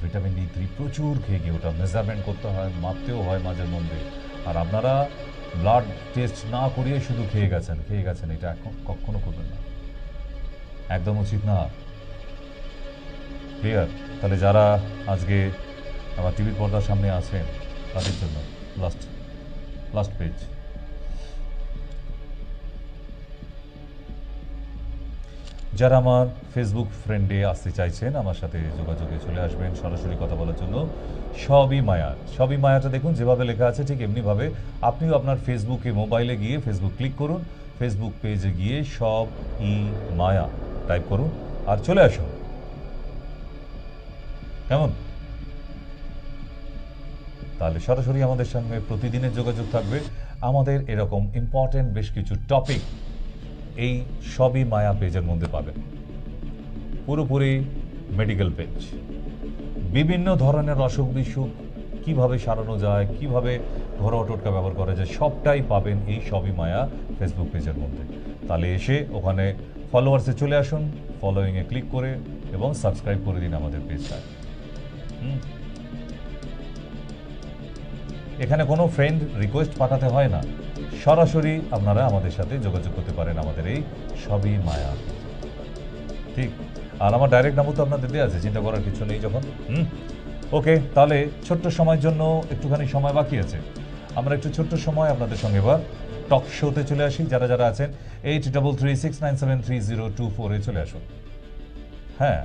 ভিটামিন ডি3 প্রচুর খেয়ে গিয়ে। ওটা মেজারমেন্ট করতে হয়, মাপতেও হয় মাঝে মধ্যে। আর আপনারা ব্লাড টেস্ট না করিয়ে শুধু খেয়ে গেছেন, এটা এখন কখনো করবেন না, একদম উচিত না। ক্লিয়ার? তাহলে যারা আজকে আমার টিভির পর্দার সামনে আছেন তাদের জন্য লাস্ট পেজ। যারা আমার ফেসবুক ফ্রেন্ডে আসতে চাইছেন, আমার সাথে যোগাযোগে চলে আসবেন সরাসরি কথা বলার জন্য। সবই মায়া, সবই মায়াটা দেখুন যেভাবে লেখা আছে ঠিক এমনিভাবে আপনিও আপনার ফেসবুকে মোবাইলে গিয়ে ফেসবুক ক্লিক করুন, ফেসবুক পেজে গিয়ে সব ই মায়া টাইপ করুন আর চলে আসুন। কেমন? তাহলে সরাসরি আমাদের সঙ্গে প্রতিদিনের যোগাযোগ থাকবে। আমাদের এরকম ইম্পর্টেন্ট বেশ কিছু টপিক এই সবই মায়া পেজের মধ্যে পাবেন। পুরোপুরি মেডিকেল পেজ, বিভিন্ন ধরনের অসুখ বিসুখ কীভাবে সারানো যায়, কীভাবে ঘরোয়া টোটকা ব্যবহার করা যায়, সবটাই পাবেন এই সবই মায়া ফেসবুক পেজের মধ্যে। তাহলে এসে ওখানে ফলোয়ার্সে চলে আসুন, ফলোয়িংয়ে ক্লিক করে এবং সাবস্ক্রাইব করে দিন আমাদের পেজটা। এখানে কোনো ফ্রেন্ড রিকোয়েস্ট পাঠাতে হয় না, সরাসরি আপনারা আমাদের সাথে যোগাযোগ করতে পারেন আমাদের এই সবই মায়া। ঠিক? আর আমার ডাইরেক্ট নাম্বার তো আপনাদের দেওয়া আছে, চিন্তা করার কিছু নেই যখন। ওকে, তাহলে ছোট্ট সময়ের জন্য একটুখানি সময় বাকি আছে, আমরা একটু ছোট্ট সময় আপনাদের সঙ্গে এবার টক শোতে চলে আসি। যারা যারা আছেন 8336973024 চলে আসুন। হ্যাঁ,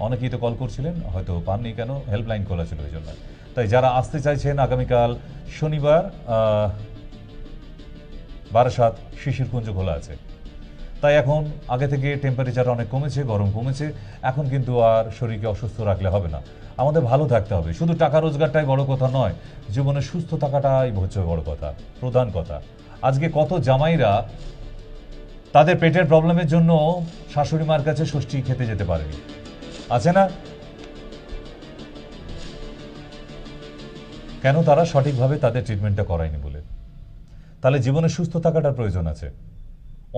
অনেকেই তো কল করছিলেন, হয়তো পাননি, কেন? হেল্পলাইন খোলা ছিল ওই জন্য। তাই যারা আসতে চাইছেন, আগামীকাল শনিবার বারাসাত শিশিরকুঞ্জ খোলা আছে। তাই এখন আগে থেকে টেম্পারেচার অনেক কমেছে, গরম কমেছে। এখন কিন্তু আর শরীরকে অসুস্থ রাখলে হবে না, আমাদের ভালো থাকতে হবে। শুধু টাকা রোজগারটাই বড় কথা নয়, জীবনে সুস্থ থাকাটাই হচ্ছে বড় কথা, প্রধান কথা। আজকে কত জামাইরা তাদের পেটের প্রবলেমের জন্য শাশুড়ি মার কাছে ষষ্ঠী খেতে যেতে পারেনি, আছে না? কেন? তারা সঠিকভাবে তাদের ট্রিটমেন্টটা করায়নি বলে। তাহলে জীবনে সুস্থ থাকাটার প্রয়োজন আছে,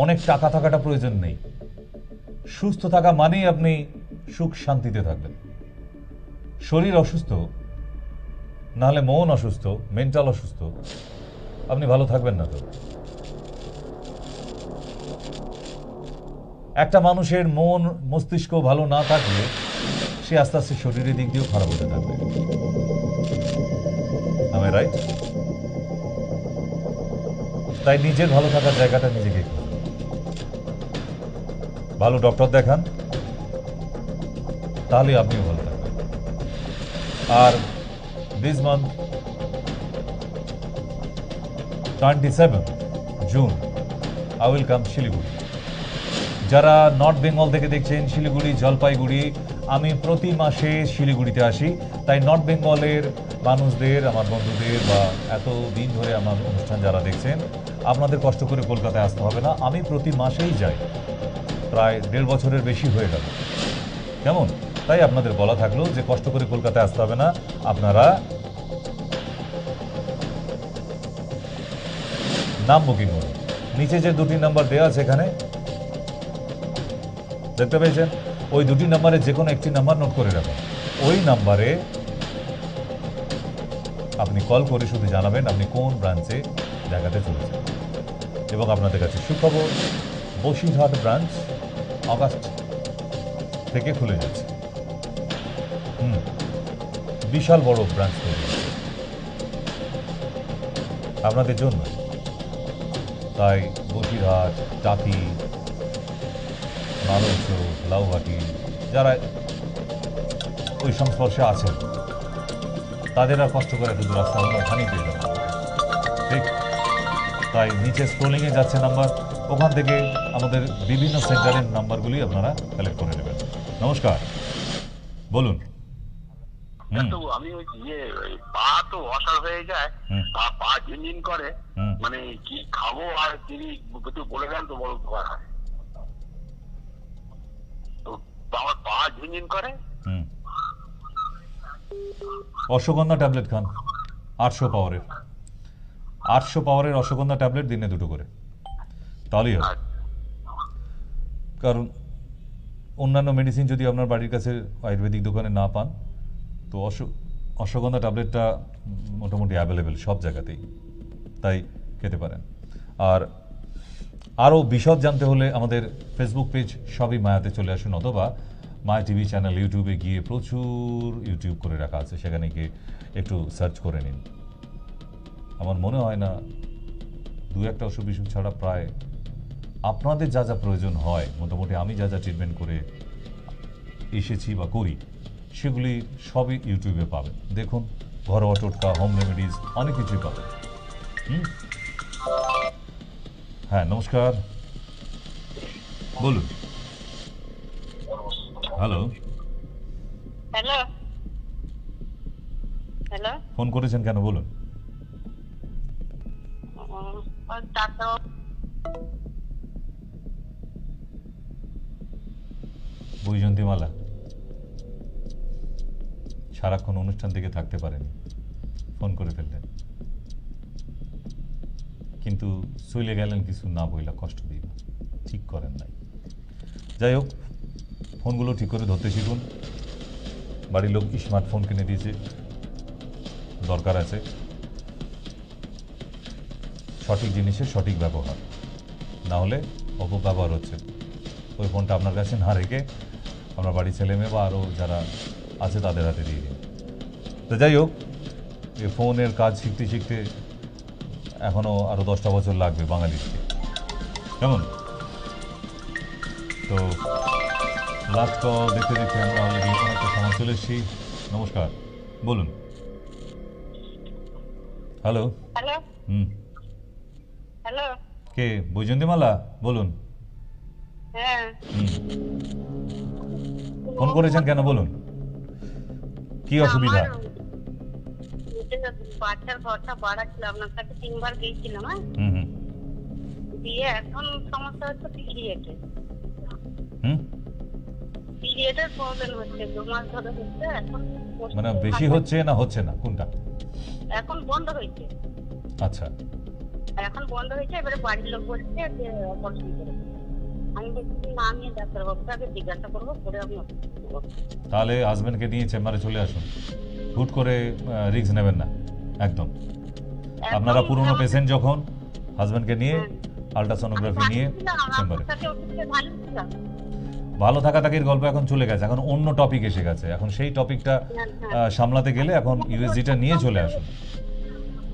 অনেক টাকা থাকাটা প্রয়োজন নেই। সুস্থ থাকা মানেই আপনি সুখ শান্তিতে থাকবেন। শরীর অসুস্থ, নাহলে মন অসুস্থ, মেন্টাল অসুস্থ, আপনি ভালো থাকবেন না তো। একটা মানুষের মন মস্তিষ্ক ভালো না থাকলে সে আস্তে আস্তে শরীরের দিক দিয়েও খারাপ হতে থাকবে। আমি রাইট? তাই নিজের ভালো থাকার জায়গাটা নিজেকে ভালো ডক্টর দেখান, তাহলে আপনিও ভালো থাকবেন। আর this month 27 June I will come Siliguri. যারা নর্থ বেঙ্গল থেকে দেখছেন, শিলিগুড়ি, জলপাইগুড়ি, আমি প্রতি মাসে শিলিগুড়িতে আসি। তাই নর্থ বেঙ্গলের মানুষদের, আমার বন্ধুদের বা এত দিন ধরে আমার অনুষ্ঠান যারা দেখছেন, আপনাদের কষ্ট করে কলকাতায় আসতে হবে না, আমি প্রতি মাসেই যাই, প্রায় 1.5 বছরের বেশি হয়ে গেল। কেমন? তাই আপনাদের বলা থাকলো যে কষ্ট করে কলকাতায় আসতে হবে না, আপনারা নাম বুকিং করুন। নিচে যে 2টি নাম্বার দেওয়া আছে এখানে দেখতে পেয়েছেন, ওই 2টি নাম্বারে যে কোনো একটি নাম্বার নোট করে রাখুন। ওই নাম্বারে আপনি কল করে শুধু জানাবেন আপনি কোন ব্রাঞ্চে জায়গাতে চলেছেন। এবং আপনাদের কাছে সুখবর, বসিরহাট ব্রাঞ্চ আগস্ট থেকে খুলে যাচ্ছে। বিশাল বড় ব্রাঞ্চ তৈরি হচ্ছে আপনাদের জন্য। তাই বসিরহাট, টাকি, মালঞ্চ, লাউহাটি যারা ওই সংস্পর্শে আছেন, তাদের আর কষ্ট করে শুধু রাস্তা ওখানেই পেয়ে যাবেন। ঠিক? তাই নিচে স্ক্রোলিংয়ে যাচ্ছে নাম্বার, ওখান থেকে আমাদের বিভিন্ন সেন্টারের নাম্বারগুলি আপনারা কালেক্ট করে নেবেন। নমস্কার, বলুন। আমি ওই পা তো অসাড় হয়ে যায়, পা ঝিনঝিন করে, মানে কি খাবো আর তিনি একটু বলে দেন তো বড় উপকার হয়। তো আমার পা ঝিনঝিন করে। অশ্বগন্ধা ট্যাবলেট খান, 800 পাওয়ারের 800 পাওয়ারের অশ্বগন্ধা ট্যাবলেট দিনে 2টো করে, তাহলেই হবে। কারণ অন্যান্য মেডিসিন যদি আপনার বাড়ির কাছে আয়ুর্বেদিক দোকানে না পান, তো অশ্বগন্ধা ট্যাবলেটটা মোটামুটি অ্যাভেলেবেল সব জায়গাতেই, তাই খেতে পারেন। আর আরও বিশদ জানতে হলে আমাদের ফেসবুক পেজ সবই মায়াতে চলে আসুন, অথবা মায়া টিভি চ্যানেল ইউটিউবে গিয়ে প্রচুর ইউটিউব করে রাখা আছে, সেখানে গিয়ে একটু সার্চ করে নিন। আমার মনে হয় না 2-1টা অসুখ বিসুখ ছাড়া প্রায় আপনাদের যা যা প্রয়োজন হয়, মোটামুটি আমি যা যা ট্রিটমেন্ট করে এসেছি বা করি, সেগুলি সবই ইউটিউবে পাবেন। দেখুন, ঘরোয়া টোটকা, হোম রেমেডিজ, অনেক কিছুই পাবেন। হ্যাঁ, নমস্কার, বলুন। হ্যালো হ্যালো হ্যালো, ফোন করেছেন কেন, বলুন। বৈজয়ন্তীমালা সারাক্ষণ অনুষ্ঠান থেকে থাকতে পারেনি, ফোন করে ফেললেন, কিন্তু চলে গেলেন কিছু না বইলা কষ্ট দিই, ঠিক করেন নাই। যাই হোক, ফোনগুলো ঠিক করে ধরতে শিখুন। বাড়ির লোক স্মার্টফোন কিনে দিয়েছে, দরকার আছে সঠিক জিনিসের সঠিক ব্যবহার, না হলে অপব্যবহার হচ্ছে। ওই ফোনটা আপনার কাছে না রেখে আপনার বাড়ির ছেলে মেয়ে বা আরও যারা আছে তাদের হাতে দিয়ে দিন। তো যাই হোক, এই ফোনের কাজ শিখতে শিখতে এখনও আরও 10টা বছর লাগবে বাঙালিকে, কেমন? তো লাস্ট কল দেখতে দেখতে আমরা অলরেডি অনেকটা সময় চলে এসেছি। নমস্কার, বলুন। হ্যালো হ্যালো হ্যালো, কে? বৈজয়ন্তীমালা, বলুন। হ্যাঁ, ফোন করেছেন কেন, বলুন। কি অসুবিধা? বাচ্চার ঘরটা বাড়াচ্ছিল, আপনার কাছে 3বার গিয়েছিলাম। হ্যাঁ, দিয়ে এখন সমস্যা হচ্ছে পিরিয়ডের প্রবলেম হচ্ছে, 2 মাস ধরে হচ্ছে। এখন মানে বেশি হচ্ছে না হচ্ছে না, কোনটা? এখন বন্ধ হয়েছে। আচ্ছা, এখন বন্ধ হয়েছে, এবারে বাড়ির লোক বলছে যে অপারেশন করে। আমি বলছি না, আমি ডাক্তার বাবুকে আগে জিজ্ঞাসা করবো, করে আমি তাহলে হাজবেন্ডকে নিয়ে চেম্বারে চলে আসুন। হুট করে রিস্ক নেবেন না একদম। আপনারা পুরনো পেশেন্ট যখন, হাজবেন্ডকে নিয়ে আল্ট্রাসোনোগ্রাফি নিয়ে চেম্বারে। ভালো থাকার গল্প এখন চলে গেছে, এখন অন্য টপিক এসে গেছে। এখন সেই টপিকটা সামলাতে গেলে এখন ইউএসজিটা নিয়ে চলে আসুন।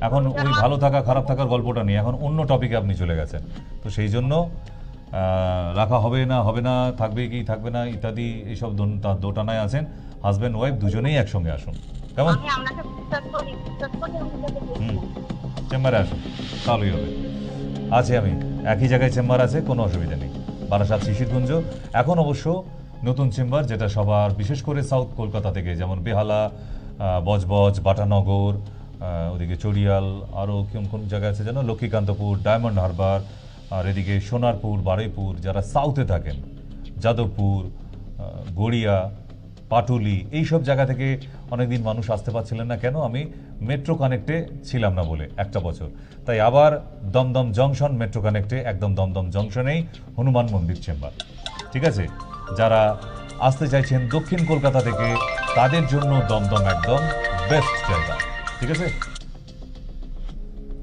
এখন ওই ভালো থাকা খারাপ থাকার গল্পটা নিয়ে এখন অন্য টপিকে আপনি চলে গেছেন। তো সেই জন্য রাখা হবে না, থাকবে কি থাকবে না ইত্যাদি এইসব দোটানায় আছেন। হাজব্যান্ড ওয়াইফ দুজনেই একসঙ্গে আসুন, কেমন? চেম্বারে আসুন, তাহলেই হবে। আছে, আমি একই জায়গায় চেম্বার আছে, কোনো অসুবিধা নেই। বারাসাত শিশিরকুঞ্জ। এখন অবশ্য নতুন চেম্বার, যেটা সবার, বিশেষ করে সাউথ কলকাতা থেকে, যেমন বেহালা, বজবজ, বাটানগর, ওদিকে চড়িয়াল, আরও কোন জায়গা আছে যেন, লক্ষ্মীকান্তপুর, ডায়মন্ড হারবার, আর এদিকে সোনারপুর, বারুইপুর, যারা সাউথে থাকেন, যাদবপুর, গড়িয়া, পাটুলি, এইসব জায়গা থেকে অনেকদিন মানুষ আসতে পারছিলেন না। কেন? আমি মেট্রো কানেক্টে ছিলাম না বলে, একটা বছর। তাই আবার দমদম জংশন মেট্রো কানেক্টে, একদম দমদম জংশনেই হনুমান মন্দির চেম্বার। ঠিক আছে? যারা আসতে চাইছেন দক্ষিণ কলকাতা থেকে, তাদের জন্য দমদম একদম বেস্ট জায়গা। ঠিক আছে,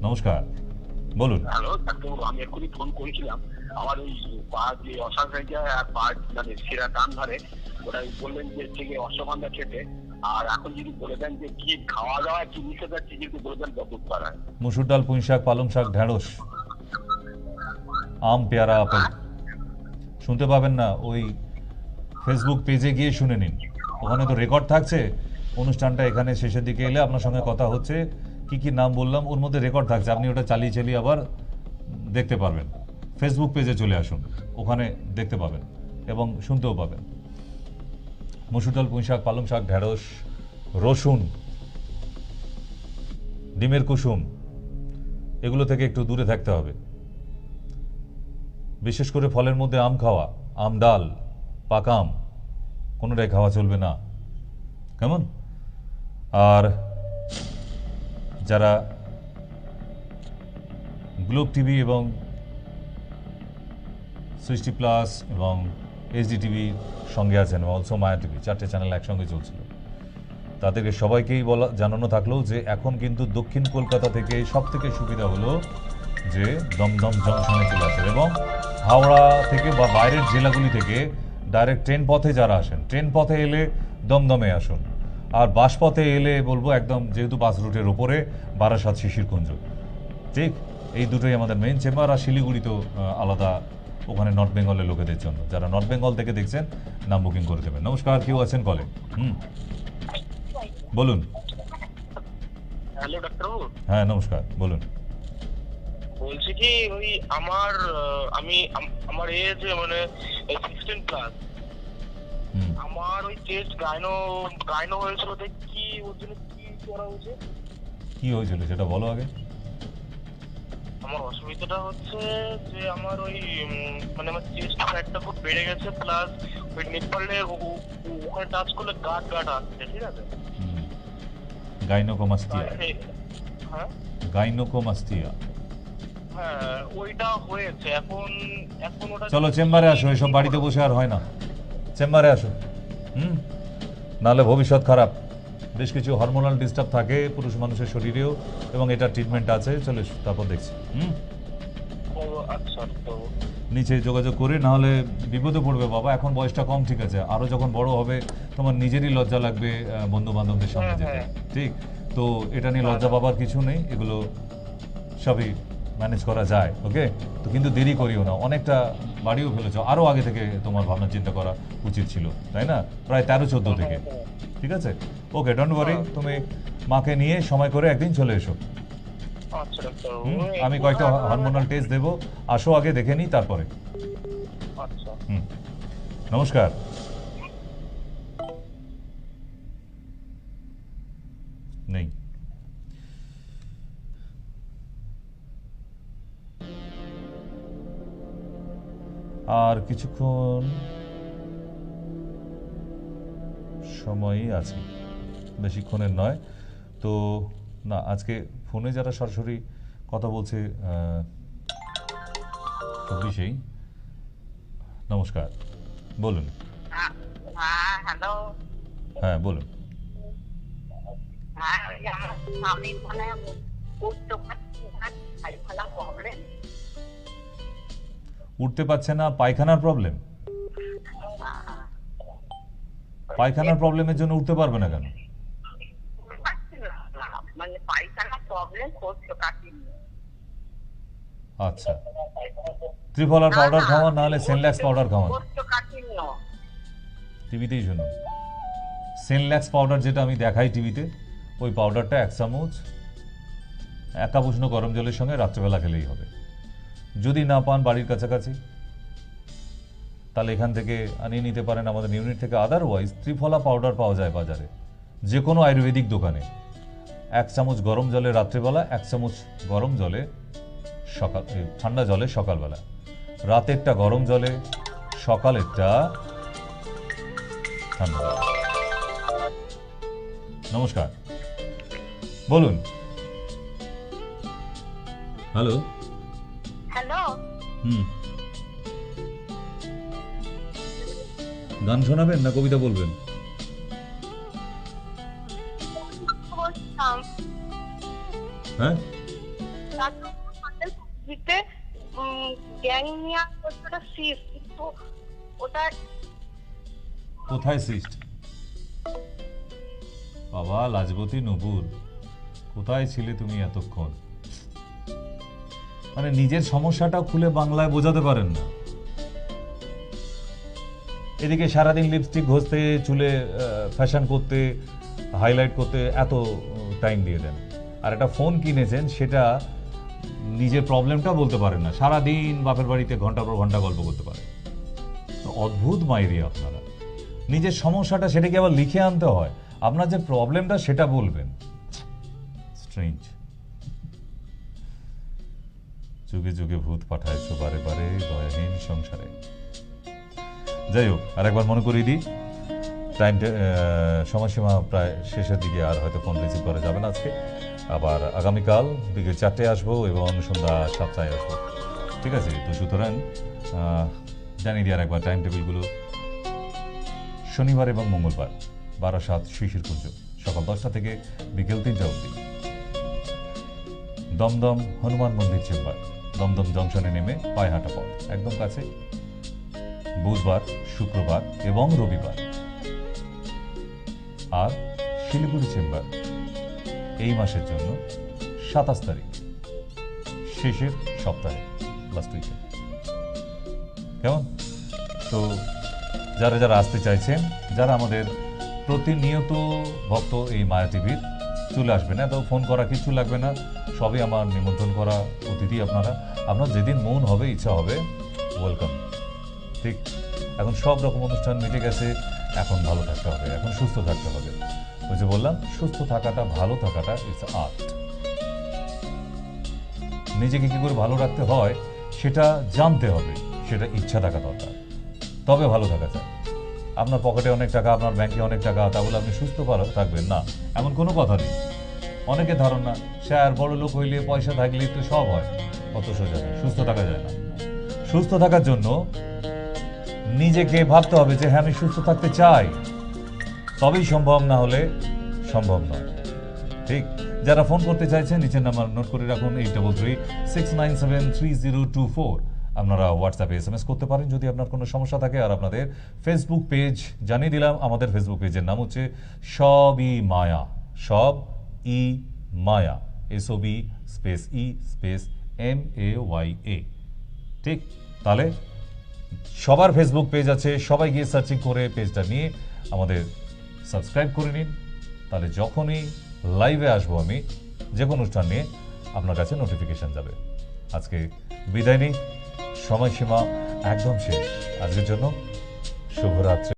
নমস্কার, বলুন। হ্যালো ডাক্তারবাবু, আমি এক্ষুনি ফোন করেছিলাম। আমার ওই পা যে অসাড় হয়ে যায় আর পা মানে শিরা টান ধরে, ওরা বললেন যে থেকে অশ্বগন্ধা খেতে। আর এখন যদি বলে দেন যে কি খাওয়া দাওয়া কি নিষেধ আছে, যদি বলে দেন বহুত পারায়। মুসুর ডাল, পুঁই শাক, পালং শাক, ঢেঁড়স, আম, পেয়ারা, আপেল। শুনতে পাবেন না? ওই ফেসবুক পেজে গিয়ে শুনে নিন, ওখানে তো রেকর্ড থাকছে। অনুষ্ঠানটা এখানে শেষের দিকে এলে আপনার সঙ্গে কথা হচ্ছে, কি কি নাম বললাম ওর মধ্যে রেকর্ড থাকছে, আপনি ওটা চালিয়ে চালিয়ে আবার দেখতে পারবেন। ফেসবুক পেজে চলে আসুন, ওখানে দেখতে পাবেন এবং শুনতেও পাবেন। মসুর ডাল, পুঁই শাক, পালং শাক, ঢেঁড়স, রসুন, ডিমের কুসুম, এগুলো থেকে একটু দূরে থাকতে হবে। বিশেষ করে ফলের মধ্যে আম খাওয়া, আম ডাল, পাকা আম কোনোটাই খাওয়া চলবে না, কেমন? আর যারা গ্লোব টিভি এবং সৃষ্টি প্লাস এবং এইচডি টিভির সঙ্গে আছেন, অলসো মায়া টিভি, 4টে চ্যানেল একসঙ্গে চলছিল, তাদেরকে সবাইকেই জানানো থাকলো যে এখন কিন্তু দক্ষিণ কলকাতা থেকে সব থেকে সুবিধা হলো যে দমদম জংশনে চলে আসে, এবং হাওড়া থেকে বা বাইরের জেলাগুলি থেকে ডাইরেক্ট ট্রেন পথে যারা আসেন, ট্রেন পথে এলে দমদমে আসুন, আর বাস পথে এলে বলবো একদম, যেহেতু বাস রুটের ওপরে, বারাসাত, শিশিরকুঞ্জ, ঠিক এই দুটোই আমাদের মেইন চেম্বার। আর শিলিগুড়ি তো আলাদা, ওখানে নর্থ বেঙ্গলের লোকেদের জন্য। যারা নর্থ বেঙ্গল থেকে দেখছেন নাম বুকিং করে দেবেন। নমস্কার, কেউ আছেন কলে? বলুন। হ্যালো ডাক্তারবাবু। হ্যাঁ নমস্কার, বলুন। বলছি কি, ওই আমার এজ মানে 16 প্লাস। আমার ওই চেস্ট গাইনো হয়েছিল, কি ওর জন্য কি করা উচিত? কি হয়েছিল সেটা বলো আগে। আমার অসুবিধাটা হচ্ছে যে আমার ওই মানে আমার চেস্ট ফ্যাটটা খুব বেড়ে গেছে, প্লাস ওই নিপালে ওখানে টাচ করলে গাট আসছে, ঠিক আছে? গাইনোকোমাস্টিয়া। হ্যাঁ গাইনোকোমাস্টিয়া, হ্যাঁ ওইটা হয়েছে। এখন ওটা চলো চেম্বারে আসো, এসব বাড়িতে বসে আর হয় না, চেম্বারে আসো। নাহলে ভবিষ্যৎ খারাপ। বেশ কিছু হরমোনাল ডিস্টার্ব থাকে পুরুষ মানুষের শরীরেও, এবং এটা ট্রিটমেন্ট আছে, চলে এসো, তারপর দেখছি। আচ্ছা, তো নিচে যোগাযোগ করে, নাহলে বিপদে পড়বে বাবা। এখন বয়সটা কম, ঠিক আছে, আরও যখন বড় হবে তোমার নিজেরই লজ্জা লাগবে বন্ধু বান্ধবদের সামনে যেতে, ঠিক? তো এটা নিয়ে লজ্জা পাবার কিছু নেই, এগুলো সবই ম্যানেজ করা যায়, ওকে? তো কিন্তু দেরি করিও না, অনেকটা বাড়িও ফেলেছ, আরও আগে থেকে তোমার ভাবনা চিন্তা করা উচিত ছিল, তাই না? প্রায় 13-14 থেকে, ঠিক আছে? ওকে, ডোন্ট ওয়ারি, তুমি মাকে নিয়ে সময় করে একদিন চলে এসো। আমি কয়েকটা হরমোনাল টেস্ট দেবো, আসো আগে, দেখে নিই তারপরে। নমস্কার। নেই। আর কিছুক্ষণ সময়ই আছে, বেশিক্ষণের নয়। তো না, আজকে ফোনে যারা সরাসরি কথা বলছে, সেই নমস্কার, বলুন। হ্যালো। হ্যাঁ বলুন। আমি মানে উঠতে পারছে না, পায়খানার প্রবলেম? পায়খানার প্রবলেমের জন্য উঠতে পারবে না কেন? মানে পায়খানা প্রবলেম কোষ্ঠকাঠিন্য। আচ্ছা, ত্রিফলার পাউডার খাওয়ান, নাহলে সেনল্যাক্স পাউডার খাওয়ান। কোষ্ঠকাঠিন্য টিভিতেই শুনুন, সেনল্যাক্স পাউডার যেটা আমি দেখাই টিভিতে, ওই পাউডারটা 1 চামচ 1 কাপ উষ্ণ গরম জলের সঙ্গে রাত্রেবেলা খেলেই হবে। যদি না পান বাড়ির কাছাকাছি, তাহলে এখান থেকে আনিয়ে নিতে পারেন আমাদের ইউনিট থেকে। আদারওয়াইজ ত্রিফলা পাউডার পাওয়া যায় বাজারে, যে কোনো আয়ুর্বেদিক দোকানে। 1 চামচ গরম জলে রাত্রেবেলা, 1 চামচ গরম জলে ঠান্ডা জলে সকালবেলা, রাতেরটা গরম জলে, সকালেরটা ঠান্ডা জলে। নমস্কার, বলুন। হ্যালো। হ্যালো। গান শোনাবেন না কবিতা বলবেন? হ্যাঁ, কোথায় সিস্ট? বাবা লাজপতি নূপুর, কোথায় ছিলে তুমি এতক্ষণ? মানে নিজের সমস্যাটা খুলে বাংলায় বোঝাতে পারেন না। এদিকে সারাদিন লিপস্টিক ঘষতে, চুলে ফ্যাশন করতে, হাইলাইট করতে এত টাইম দিয়ে দেন। আর একটা ফোন কিনেছেন, সেটা নিজের প্রবলেমটা বলতে পারেন না, সারাদিন বাপের বাড়িতে ঘন্টার পর ঘন্টা গল্প করতে পারে। তো অদ্ভুত মাইরি আপনারা, নিজের সমস্যাটা সেটাকে আবার লিখে আনতে হয়, আপনার যে প্রবলেমটা সেটা বলবেন। স্ট্রেঞ্জ। যুগে যুগে ভূত পাঠাইছো বারে বারে দয়াহীন সংসারে। যাই হোক, আর একবার মনে করিয়ে দিই, টাইমটা সময়সীমা প্রায় শেষের দিকে, আর হয়তো ফোন রিসিভ করা যাবে না আজকে। আবার আগামীকাল বিকেল 4টায় আসবো এবং সন্ধ্যা 7টায় আসবো, ঠিক আছে? তো সুতরাং জানিয়ে দিই আর একবার টাইম টেবিলগুলো। শনিবার এবং মঙ্গলবার বারাসাত শিশিরকুঞ্জ সকাল 10টা থেকে বিকেল 3টা অবধি। দমদম হনুমান মন্দির চেম্বার, দমদম জংশনে নেমে পায়ে হাঁটা পথ, একদম কাছে। বুধবার, শুক্রবার এবং রবিবার। আর শিলিগুড়ি চেম্বার এই মাসের জন্য 27 তারিখ, শেষের সপ্তাহে, লাস্ট উইকে। কেমন? তো যারা যারা আসতে চাইছেন, যারা আমাদের প্রতিনিয়ত ভক্ত এই মায়া টিভির, চলে আসবেন। এত ফোন করা কিছু লাগবে না, সবই আমার নিমন্ত্রণ করা অতিথি আপনারা। আপনার যেদিন মন হবে, ইচ্ছা হবে, ওয়েলকাম। ঠিক, এখন সব রকম অনুষ্ঠান মিটে গেছে, এখন ভালো থাকতে হবে, এখন সুস্থ থাকতে হবে। ওই যে বললাম, সুস্থ থাকাটা, ভালো থাকাটা ইটস আর্ট। নিজেকে কি করে ভালো রাখতে হয় সেটা জানতে হবে, সেটা ইচ্ছা থাকা দরকার, তবে ভালো থাকা যায়। আপনার পকেটে অনেক টাকা, আপনার ব্যাংকে অনেক টাকা, তা বলে আপনি সুস্থ ভালো থাকবেন না, এমন কোনো কথা নেই। অনেকে ধারণা সে আর বড় লোক হইলে, পয়সা থাকলে তো সব হয়, অত সোজা নয়, সুস্থ থাকা যায় না। সুস্থ থাকার জন্য নিজেকে ভাবতে হবে যে হ্যাঁ, আমি সুস্থ থাকতে চাই, তবেই সম্ভব, না হলে সম্ভব নয়। ঠিক, যারা ফোন করতে চাইছেন নিচের নাম্বার নোট করে রাখুন, 8336973024। আপনারা হোয়াটসঅ্যাপে SMS করতে পারেন যদি আপনার কোনো সমস্যা থাকে। আর আপনাদের ফেসবুক পেজ জানিয়ে দিলাম, আমাদের ফেসবুক পেজের নাম হচ্ছে সবই মায়া, সব ই মায়া, SOB space E space MAYA। ঠিক, তাহলে সবার ফেসবুক পেজ আছে, সবাই গিয়ে সার্চিং করে পেজটা নিয়ে আমাদের সাবস্ক্রাইব করে নিন, তাহলে যখনই লাইভে আসবো আমি যে কোনো অনুষ্ঠান নিয়ে, আপনার কাছে নোটিফিকেশন যাবে। আজকে বিদায় নিই, সময়সীমা একদম শেষ। আজকের জন্য শুভরাত্রি।